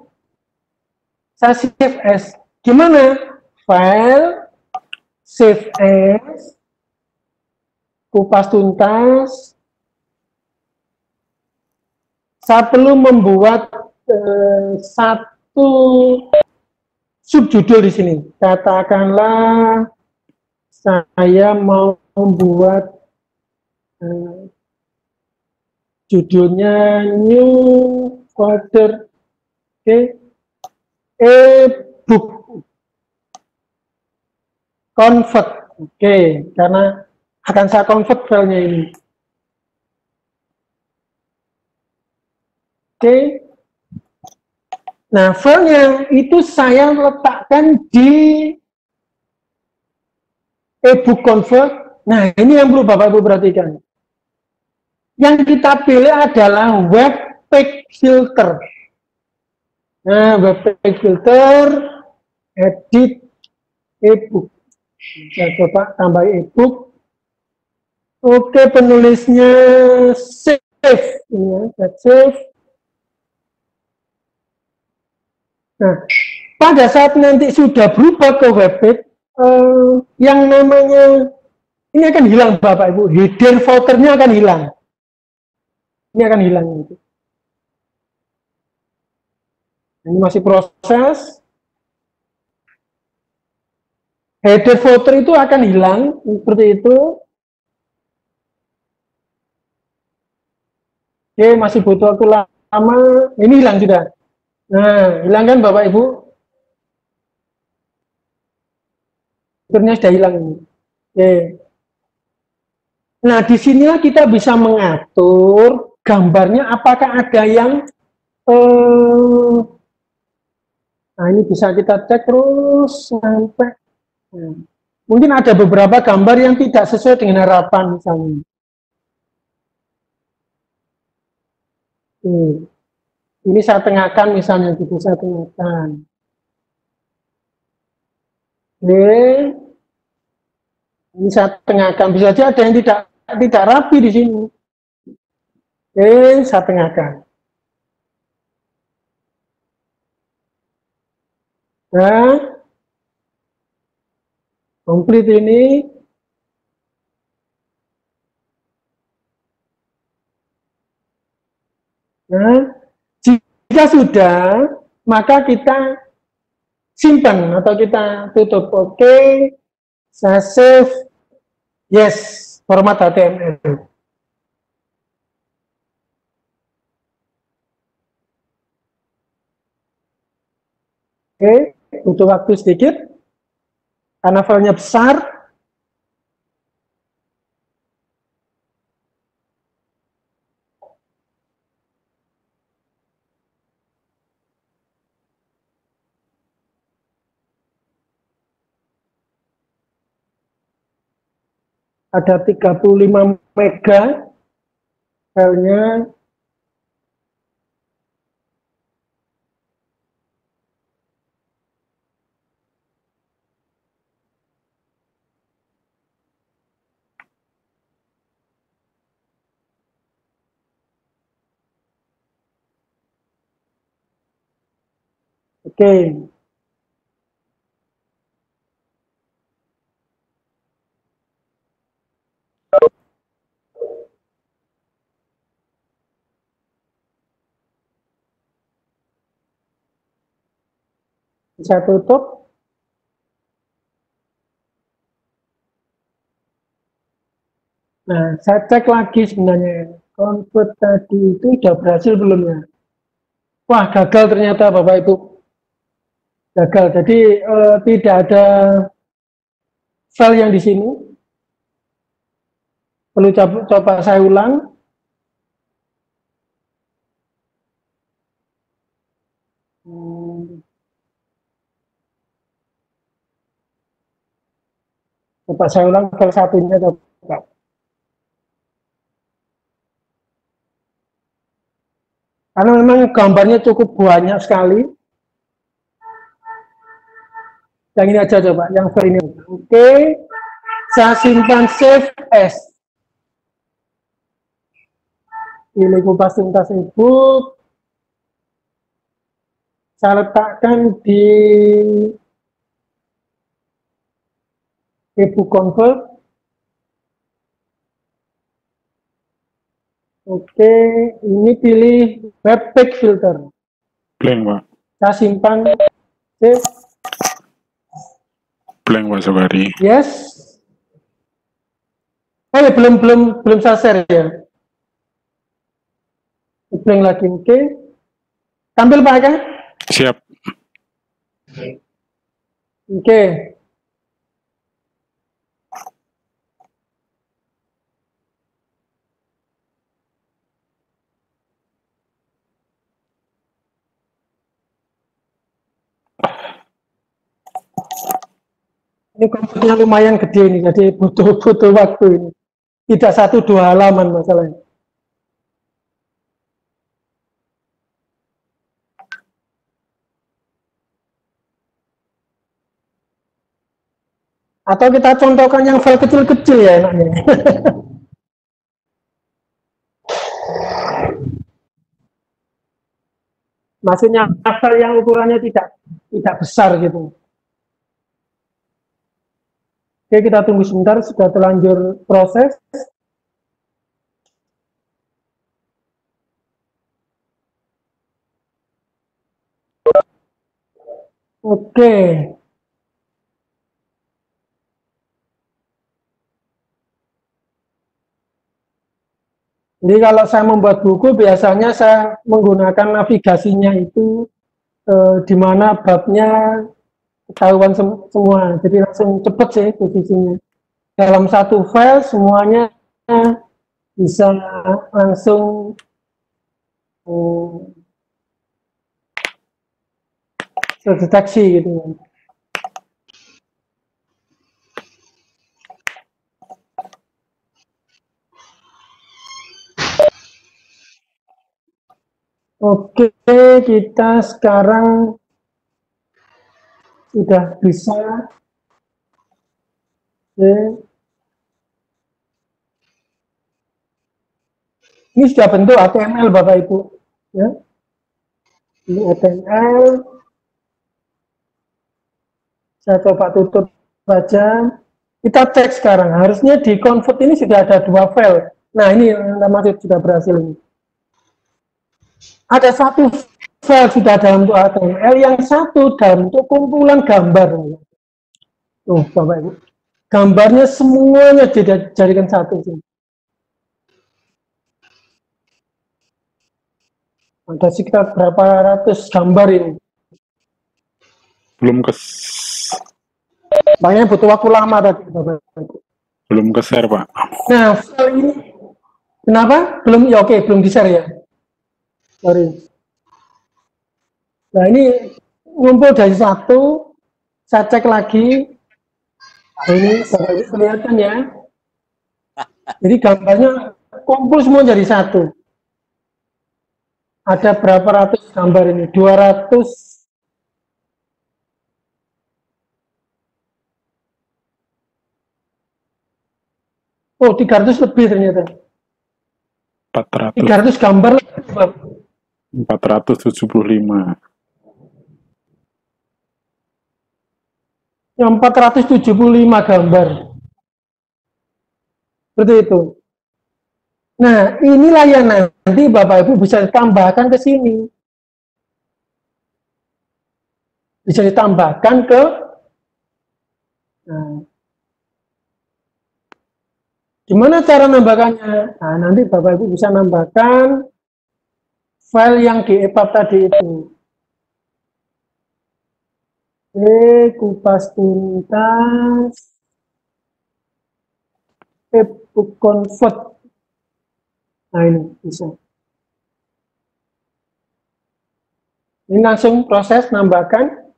Saya save as. Gimana? File, save as, kupas tuntas. Saya perlu membuat satu subjudul di sini. Katakanlah saya mau membuat judulnya New Folder, e-book convert, karena akan saya convert filenya ini. Nah, filenya itu saya letakkan di e-book convert. Nah, ini yang perlu Bapak Ibu perhatikan. Yang kita pilih adalah web page filter. Nah, web page filter, edit e-book. Saya coba tambah e-book. Oke, penulisnya save. Ya, save. Nah, pada saat nanti sudah berubah ke webpage, yang namanya ini akan hilang Bapak Ibu, hidden foldernya akan hilang. Ini akan hilang itu. Ini masih proses. Header folder itu akan hilang seperti itu. Oke, masih butuh waktu lama. Ini hilang sudah. Nah, hilang kan Bapak Ibu? Foldernya sudah hilang ini. Oke. Nah, di sinilah kita bisa mengatur gambarnya apakah ada yang nah ini bisa kita cek terus sampai mungkin ada beberapa gambar yang tidak sesuai dengan harapan misalnya. Ini saya tengahkan misalnya gitu, saya tengahkan. Ini saya tengahkan, bisa saja ada yang tidak rapi di sini. Saya tengahkan. Nah, komplit ini. Nah, jika sudah, maka kita simpan atau kita tutup. Oke, saya save. Yes, format HTML. Oke, butuh waktu sedikit karena filenya besar. Ada 35 mega filenya. Oke. Saya tutup. Nah, saya cek lagi sebenarnya. Convert tadi itu sudah berhasil belum ya? Wah, gagal ternyata Bapak Ibu. Gagal. Jadi tidak ada file yang di sini. Perlu coba saya ulang. Coba saya ulang file satunya coba. Karena memang gambarnya cukup banyak sekali. Yang ini aja coba, yang file ini. Oke, saya simpan save as. Pilih kupas tuntas ebook. Saya letakkan di ebook convert. Oke, ini pilih web page filter. Blank, Pak. Saya simpan. Save. Blank, Pak Sobari. Yes. Oh ya, belum saya share ya. Blank lagi, oke. Tampil Pak kan? Siap. Oke. Ini komputernya lumayan gede ini, jadi butuh waktu ini. Tidak 1-2 halaman masalahnya. Atau kita contohkan yang file kecil-kecil ya enaknya. Maksudnya file yang ukurannya tidak besar gitu. Oke, kita tunggu sebentar, sudah terlanjur proses. Oke. Jadi kalau saya membuat buku, biasanya saya menggunakan navigasinya itu di mana babnya ketahuan semua. Jadi langsung cepet sih posisinya. Dalam satu file semuanya bisa langsung terdeteksi gitu. Oke, kita sekarang sudah bisa. Oke. Ini sudah bentuk HTML Bapak Ibu. Ya. Ini HTML. Saya coba tutup saja. Kita cek sekarang. Harusnya di convert ini sudah ada 2 file. Nah ini yang maksud sudah berhasil ini. Ada 1 file sudah dalam bentuk HTML, yang 1 dalam bentuk kumpulan gambar. Tuh Bapak Ibu. Gambarnya semuanya dijadikan 1. Ada sekitar berapa ratus gambar ini. Belum Makanya butuh waktu lama tadi Bapak Ibu. belum share Pak. Nah, file ini kenapa? Belum ya, oke, belum di-share ya. Sorry. Nah, ini ngumpul dari 1, saya cek lagi. Nah, ini Bapak Ibu kelihatan ya. Jadi gambarnya kumpul semua jadi 1. Ada berapa ratus gambar ini? 200. Oh, 300 lebih ternyata. 400. 300 gambar lebih. 475. Yang 475 gambar. Seperti itu. Nah, inilah yang nanti Bapak Ibu bisa ditambahkan ke sini. Bisa ditambahkan ke gimana cara nambahkannya? Nah, nanti Bapak Ibu bisa nambahkan file yang di EPUB tadi itu. Kupas tuntas EPUB convert. Nah, ini bisa. Ini langsung proses nambahkan.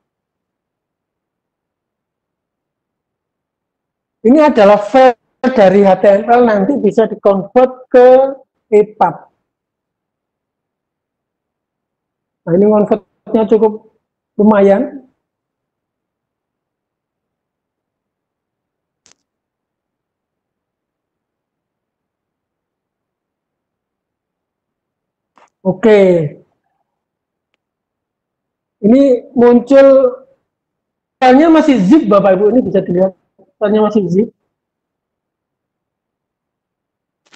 Ini adalah file dari HTML, nanti bisa dikonvert ke EPUB. Nah, ini konvertnya cukup lumayan. Oke. Ini muncul filenya masih zip Bapak Ibu, ini bisa dilihat. Filenya masih zip.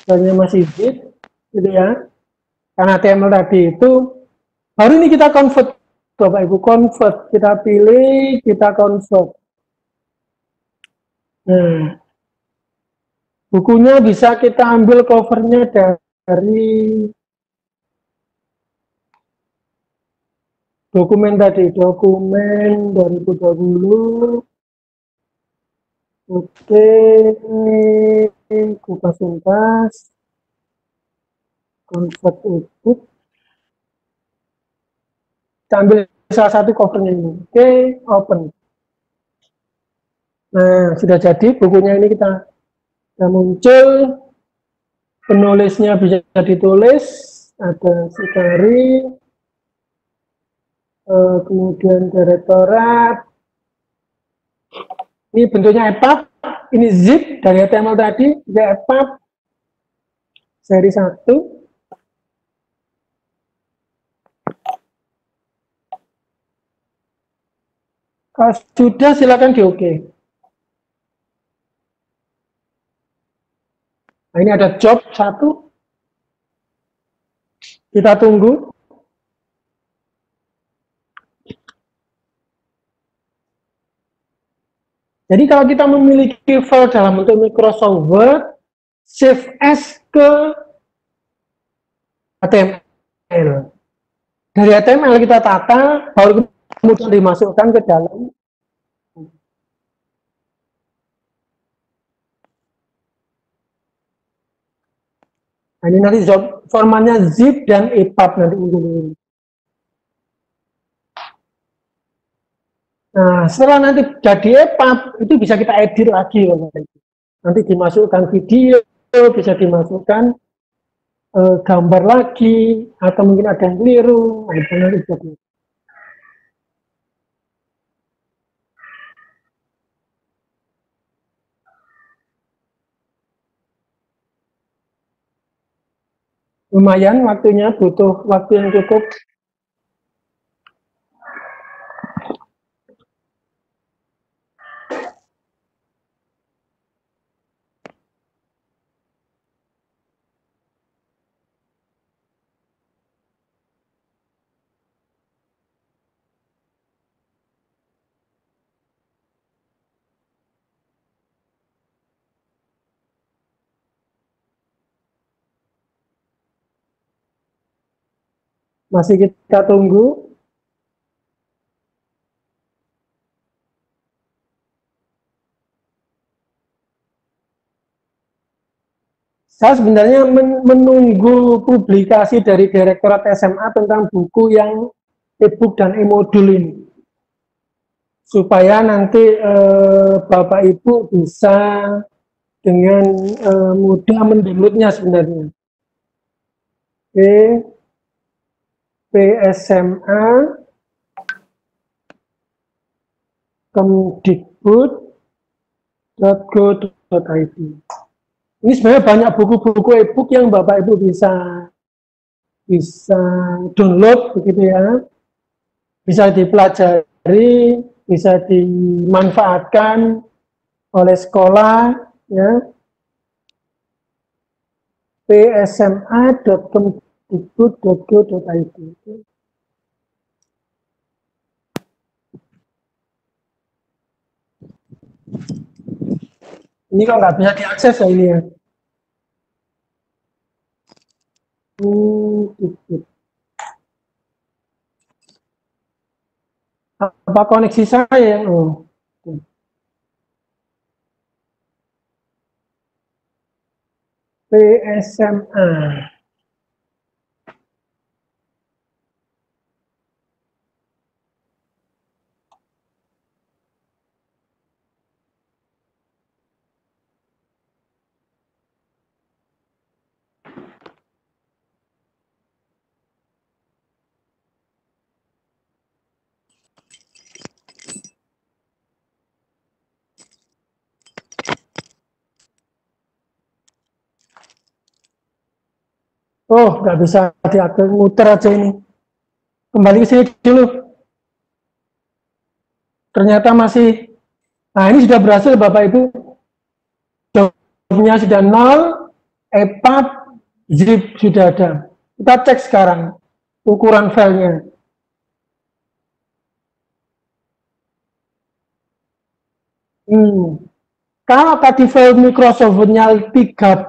Filenya masih zip, gitu ya. Karena HTML tadi itu, baru ini kita convert, Bapak Ibu, convert. Kita pilih, kita convert. Nah, bukunya bisa kita ambil covernya dari dokumen tadi, dokumen 2020. Oke, kupas tuntas, convert EPUB. Kita ambil salah satu covernya ini. Oke, open. Nah, sudah jadi bukunya ini kita muncul. Penulisnya bisa ditulis, ada Sikari, kemudian direktorat. Ini bentuknya EPUB, ini zip dari HTML tadi, juga EPUB seri 1. Kalau sudah silakan di OK. Nah, ini ada job 1. Kita tunggu. Jadi kalau kita memiliki file dalam bentuk Microsoft Word, save as ke HTML. Dari HTML kita tata, baru kemudian dimasukkan ke dalam. Nah, ini nanti job formatnya zip dan EPUB nanti ujung-ujungnya. Nah, setelah nanti jadi EPUB, itu bisa kita edit lagi. Nanti dimasukkan video, bisa dimasukkan gambar lagi, atau mungkin ada yang keliru. Nah, itu nanti jadi. Lumayan waktunya, butuh waktu yang cukup. Masih kita tunggu. Saya sebenarnya menunggu publikasi dari Direktorat SMA tentang buku yang e-book dan e-modul ini. Supaya nanti Bapak Ibu bisa dengan mudah mendownloadnya sebenarnya. Oke, PSMA kemdikbud.go.id. Ini sebenarnya banyak buku-buku e-book yang Bapak Ibu bisa download begitu ya, bisa dipelajari, bisa dimanfaatkan oleh sekolah ya. psma.kemdikbud.go.id. Ini kok nggak bisa diakses ya ini ya. Apa koneksi saya yang PSMA. Oh, nggak bisa diatur, muter aja ini. Kembali ke sini dulu. Ternyata masih. Nah, ini sudah berhasil Bapak Ibu. Jawabnya sudah 0, EPUB, zip sudah ada. Kita cek sekarang ukuran filenya. Kalau tadi file Microsoft Word-nya 34,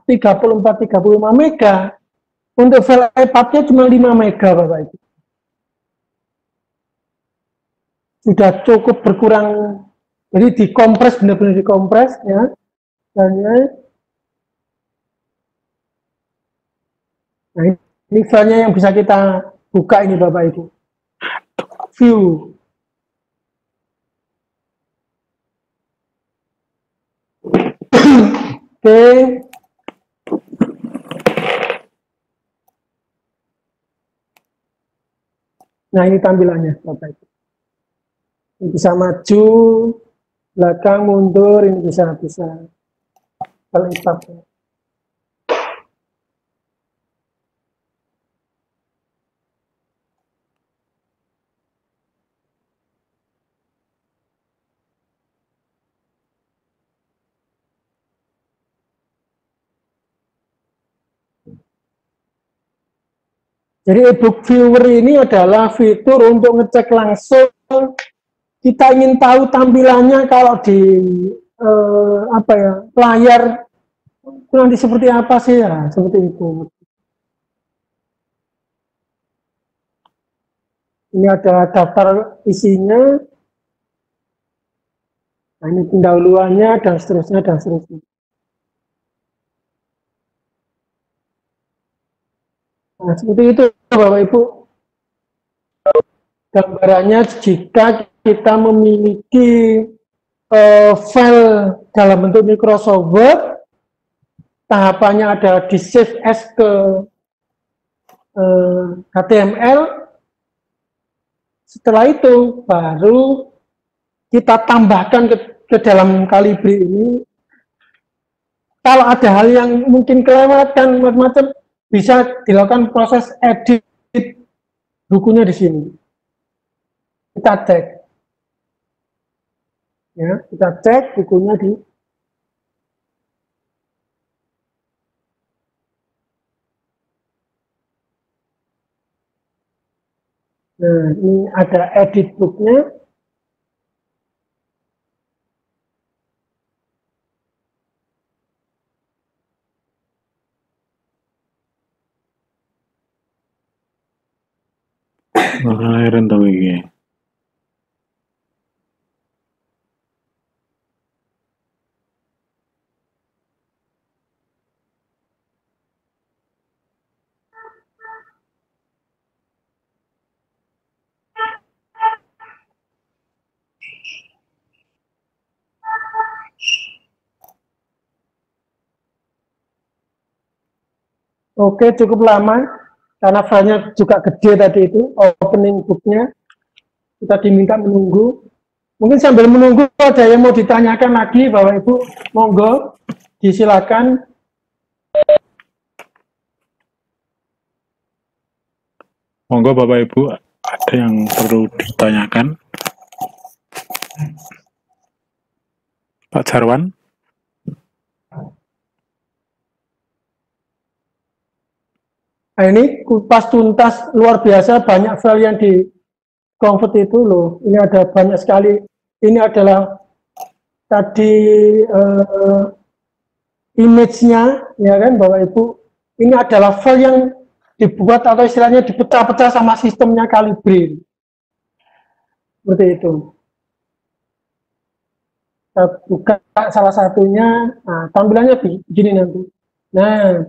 35 mega, untuk file EPUB-nya cuma 5 mega Bapak Ibu. Sudah cukup berkurang, jadi dikompres, benar-benar dikompres ya. Nah, ini filenya yang bisa kita buka ini Bapak Ibu. View. Oke. Nah, ini tampilannya Bapak Ibu. Ini bisa maju, belakang, mundur, ini bisa lengkap. Jadi ebook viewer ini adalah fitur untuk ngecek langsung kita ingin tahu tampilannya kalau di apa ya, layar itu nanti seperti apa sih ya, seperti itu. Ini ada daftar isinya, nah ini pendahuluannya dan seterusnya dan seterusnya. Nah seperti itu Bapak Ibu gambarannya jika kita memiliki file dalam bentuk Microsoft Word, tahapannya ada di save as ke HTML. Setelah itu baru kita tambahkan ke dalam Calibri ini. Kalau ada hal yang mungkin kelewatan macam-macam, bisa dilakukan proses edit bukunya di sini. Kita cek, ya, kita cek bukunya di. Nah, ini ada edit booknya. Heran tau iki. Oke, cukup lama karena filenya juga gede tadi itu, opening booknya. Kita diminta menunggu. Mungkin sambil menunggu ada yang mau ditanyakan lagi, Bapak Ibu, monggo, disilakan. Monggo Bapak Ibu, ada yang perlu ditanyakan? Pak Jarwan? Nah, ini kupas tuntas luar biasa, banyak file yang di convert itu loh. Ini ada banyak sekali. Ini adalah tadi image-nya, ya kan Bapak Ibu. Ini adalah file yang dibuat atau istilahnya dipecah-pecah sama sistemnya Calibri. Seperti itu. Kita buka salah satunya, nah, tampilannya begini nanti. Nah,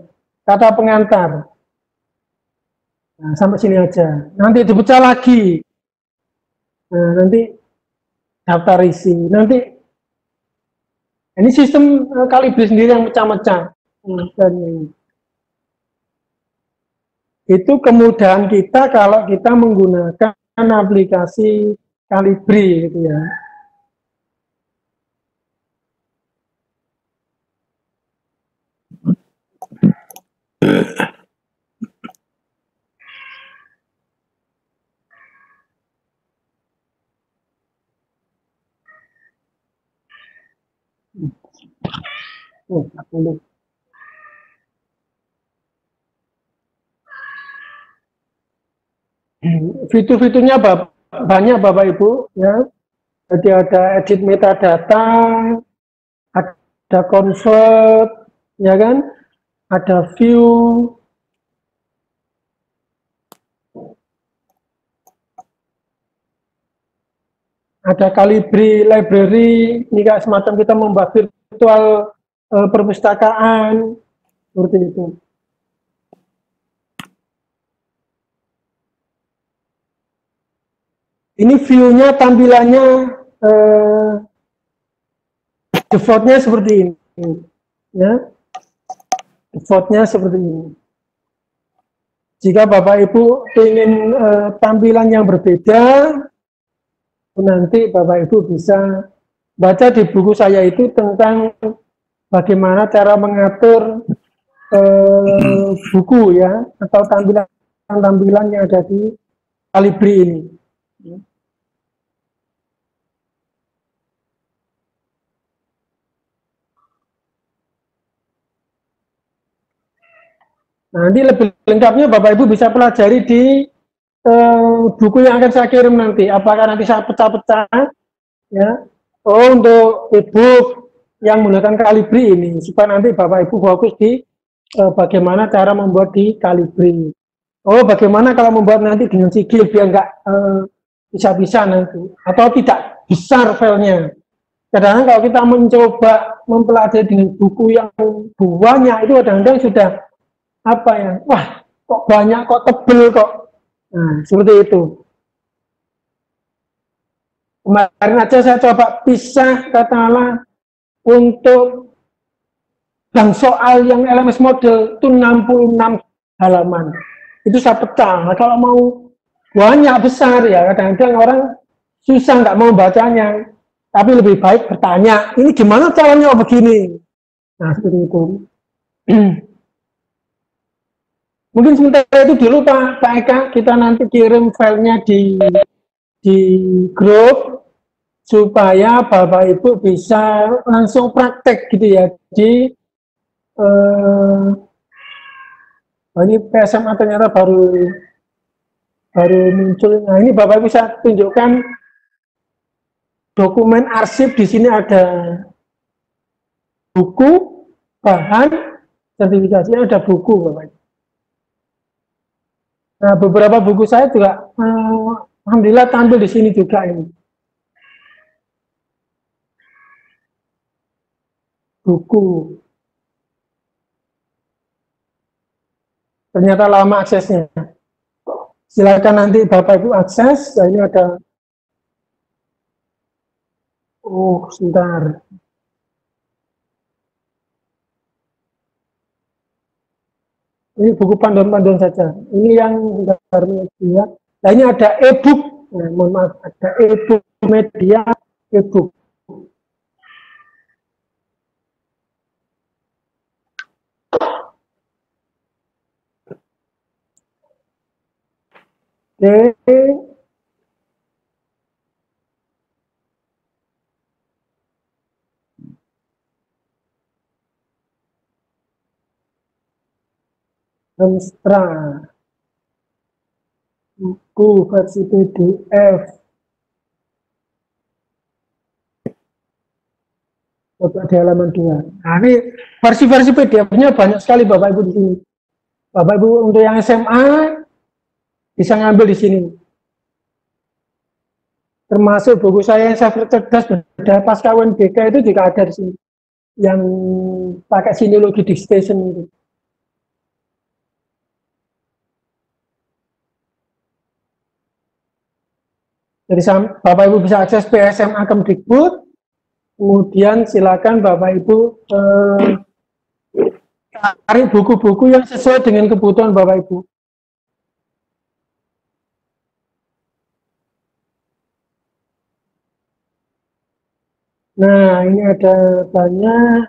kata pengantar. Nah, sampai sini aja. Nanti dipecah lagi. Nah, nanti daftar isi. Nanti ini sistem Calibri sendiri yang pecah-pecah. Dan itu kemudahan kita kalau kita menggunakan aplikasi Calibri gitu ya. Fitur-fiturnya banyak Bapak Ibu ya. Jadi ada edit metadata, ada convert, ya kan? Ada view, ada Calibri library, ini kayak semacam kita membuat virtual perpustakaan, seperti itu. Ini view-nya, tampilannya, default-nya seperti ini, ya. Default-nya seperti ini. Jika Bapak Ibu ingin tampilan yang berbeda, nanti Bapak Ibu bisa baca di buku saya itu tentang bagaimana cara mengatur buku ya, atau tampilan yang ada di Calibri ini. Nanti lebih lengkapnya Bapak Ibu bisa pelajari di buku yang akan saya kirim nanti. Apakah nanti saya pecah-pecah, ya? Oh, untuk e-book yang menggunakan Calibri ini, supaya nanti Bapak Ibu fokus di bagaimana cara membuat di Calibri. Oh, bagaimana kalau membuat nanti dengan Sigil biar nggak bisa-bisa nanti, atau tidak besar filenya. Kadang-kadang kalau kita mencoba mempelajari dengan buku yang banyak itu kadang-kadang sudah apa ya, wah kok banyak, kok tebel kok. Nah, seperti itu. Kemarin aja saya coba pisah katakanlah untuk bank soal yang LMS model itu 66 halaman. Itu saya pecah. Nah, kalau mau banyak besar ya kadang-kadang orang susah nggak mau bacanya. Tapi lebih baik bertanya, ini gimana caranya begini? Nah, seperti itu. Mungkin sementara itu dulu Pak Eka, kita nanti kirim filenya di grup supaya Bapak Ibu bisa langsung praktek gitu ya. Di ini PSMA ternyata baru muncul. Nah, ini Bapak Ibu bisa tunjukkan dokumen arsip. Di sini ada buku, bahan, sertifikasinya ada buku Bapak. Nah, beberapa buku saya juga alhamdulillah tampil di sini juga ini. Buku. Ternyata lama aksesnya. Silakan nanti Bapak Ibu akses. Nah, ini ada. Oh, sebentar. Ini buku panduan-panduan saja. Ini yang media. Nah, ini ada e-book. Nah, mohon maaf, ada e-book media, e-book. Oke. Hamstra. Buku versi PDF. Coba di halaman 2. Nah, ini versi-versi PDF-nya banyak sekali Bapak Ibu di sini. Bapak Ibu untuk yang SMA bisa ngambil di sini. Termasuk buku saya yang cerdas berdaya pasca UNBK itu juga ada di sini. Yang pakai sinologi dictation itu. Jadi Bapak Ibu bisa akses PSMA Kemdikbud, kemudian silakan Bapak Ibu cari buku-buku yang sesuai dengan kebutuhan Bapak Ibu. Nah, ini ada banyak.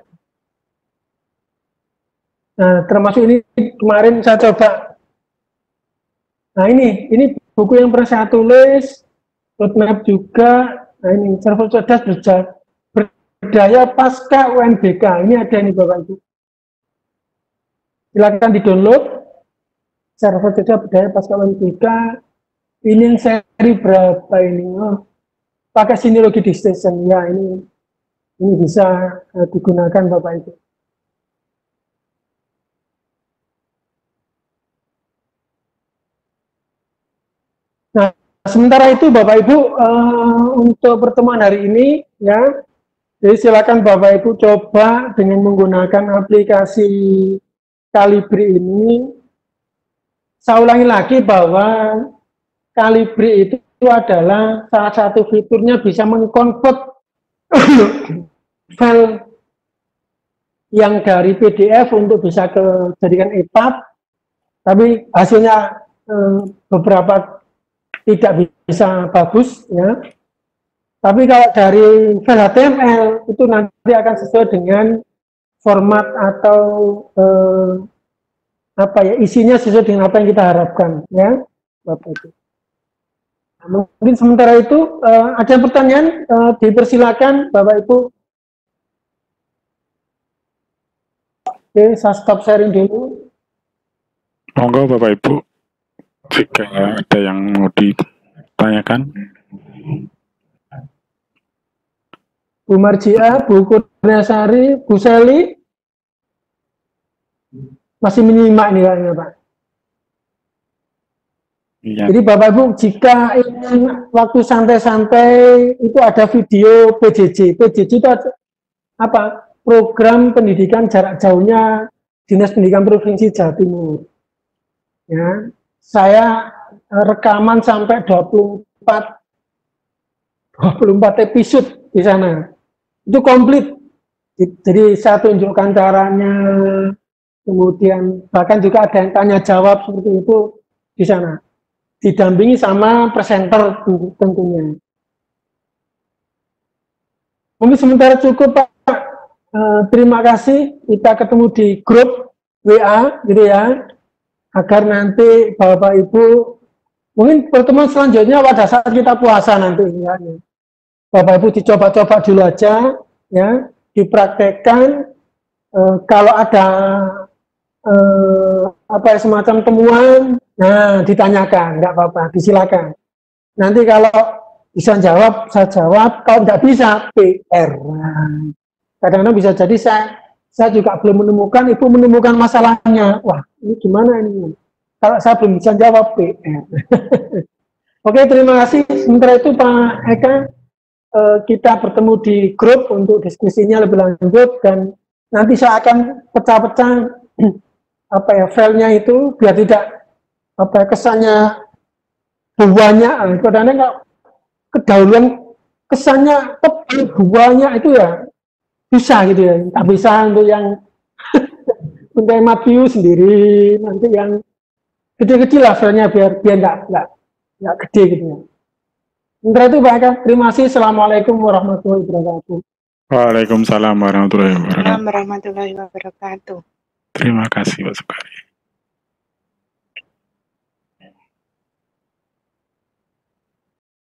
Nah, termasuk ini kemarin saya coba. Nah, ini buku yang pernah saya tulis. Roadmap juga. Nah, ini server cerdas berdaya pasca UNBK. Ini ada nih Bapak Ibu. Silakan di-download. Server cerdas berdaya pasca UNBK. Ini yang seri berapa ini? Oh, pakai sinologi dictation. Ya, ini bisa digunakan Bapak Ibu. Nah, sementara itu Bapak Ibu untuk pertemuan hari ini ya, jadi silakan Bapak Ibu coba dengan menggunakan aplikasi Calibri ini. Saya ulangi lagi bahwa Calibri itu adalah salah satu fiturnya bisa mengkonvert file yang dari PDF untuk bisa jadikan EPUB, tapi hasilnya beberapa tidak bisa bagus ya. Tapi kalau dari file HTML itu nanti akan sesuai dengan format atau apa ya, isinya sesuai dengan apa yang kita harapkan ya Bapak Ibu. Mungkin sementara itu ada pertanyaan, dipersilakan Bapak Ibu. Oke, saya stop sharing dulu. Monggo Bapak Ibu, jika ada yang mau ditanyakan. Bu Marjia, Bu Kurniasari, Bu Seli, masih menyimak nih kayaknya Pak. Iya. Jadi Bapak Ibu, jika ingin waktu santai-santai itu ada video PJJ. PJJ itu apa? Program pendidikan jarak jauhnya Dinas Pendidikan Provinsi Jawa Timur. Ya, saya rekaman sampai 24 episode di sana. Itu komplit. Jadi saya tunjukkan caranya, kemudian bahkan juga ada yang tanya jawab seperti itu di sana. Didampingi sama presenter tentunya. Mungkin sementara cukup Pak. Terima kasih. Kita ketemu di grup WA gitu ya. Agar nanti Bapak Ibu mungkin pertemuan selanjutnya pada saat kita puasa nanti ya. Bapak Ibu dicoba-coba dulu aja ya, dipraktekkan. Kalau ada apa ya, semacam temuan, nah ditanyakan, nggak apa-apa, disilakan. Nanti kalau bisa jawab, saya jawab. Kalau nggak bisa, PR. Kadang-kadang bisa jadi saya juga belum menemukan, Ibu menemukan masalahnya. Wah, ini gimana ini? Kalau saya belum bisa jawab, PR. Oke, terima kasih. Sementara itu Pak Eka, kita bertemu di grup untuk diskusinya lebih lanjut, dan nanti saya akan pecah-pecah apa ya, filenya itu biar tidak apa ya, kesannya banyak. Kadang-kadang kalau kedahuluan kesannya banyak itu ya bisa gitu ya, tak bisa untuk yang untuk yang Matthew sendiri, nanti yang kecil-kecil lah filenya biar nggak gede gitu ya. Sementara itu Pak Eka, terima kasih. Assalamualaikum warahmatullahi wabarakatuh. Waalaikumsalam warahmatullahi wabarakatuh. Warahmatullahi wabarakatuh. Terima kasih Pak Sukari.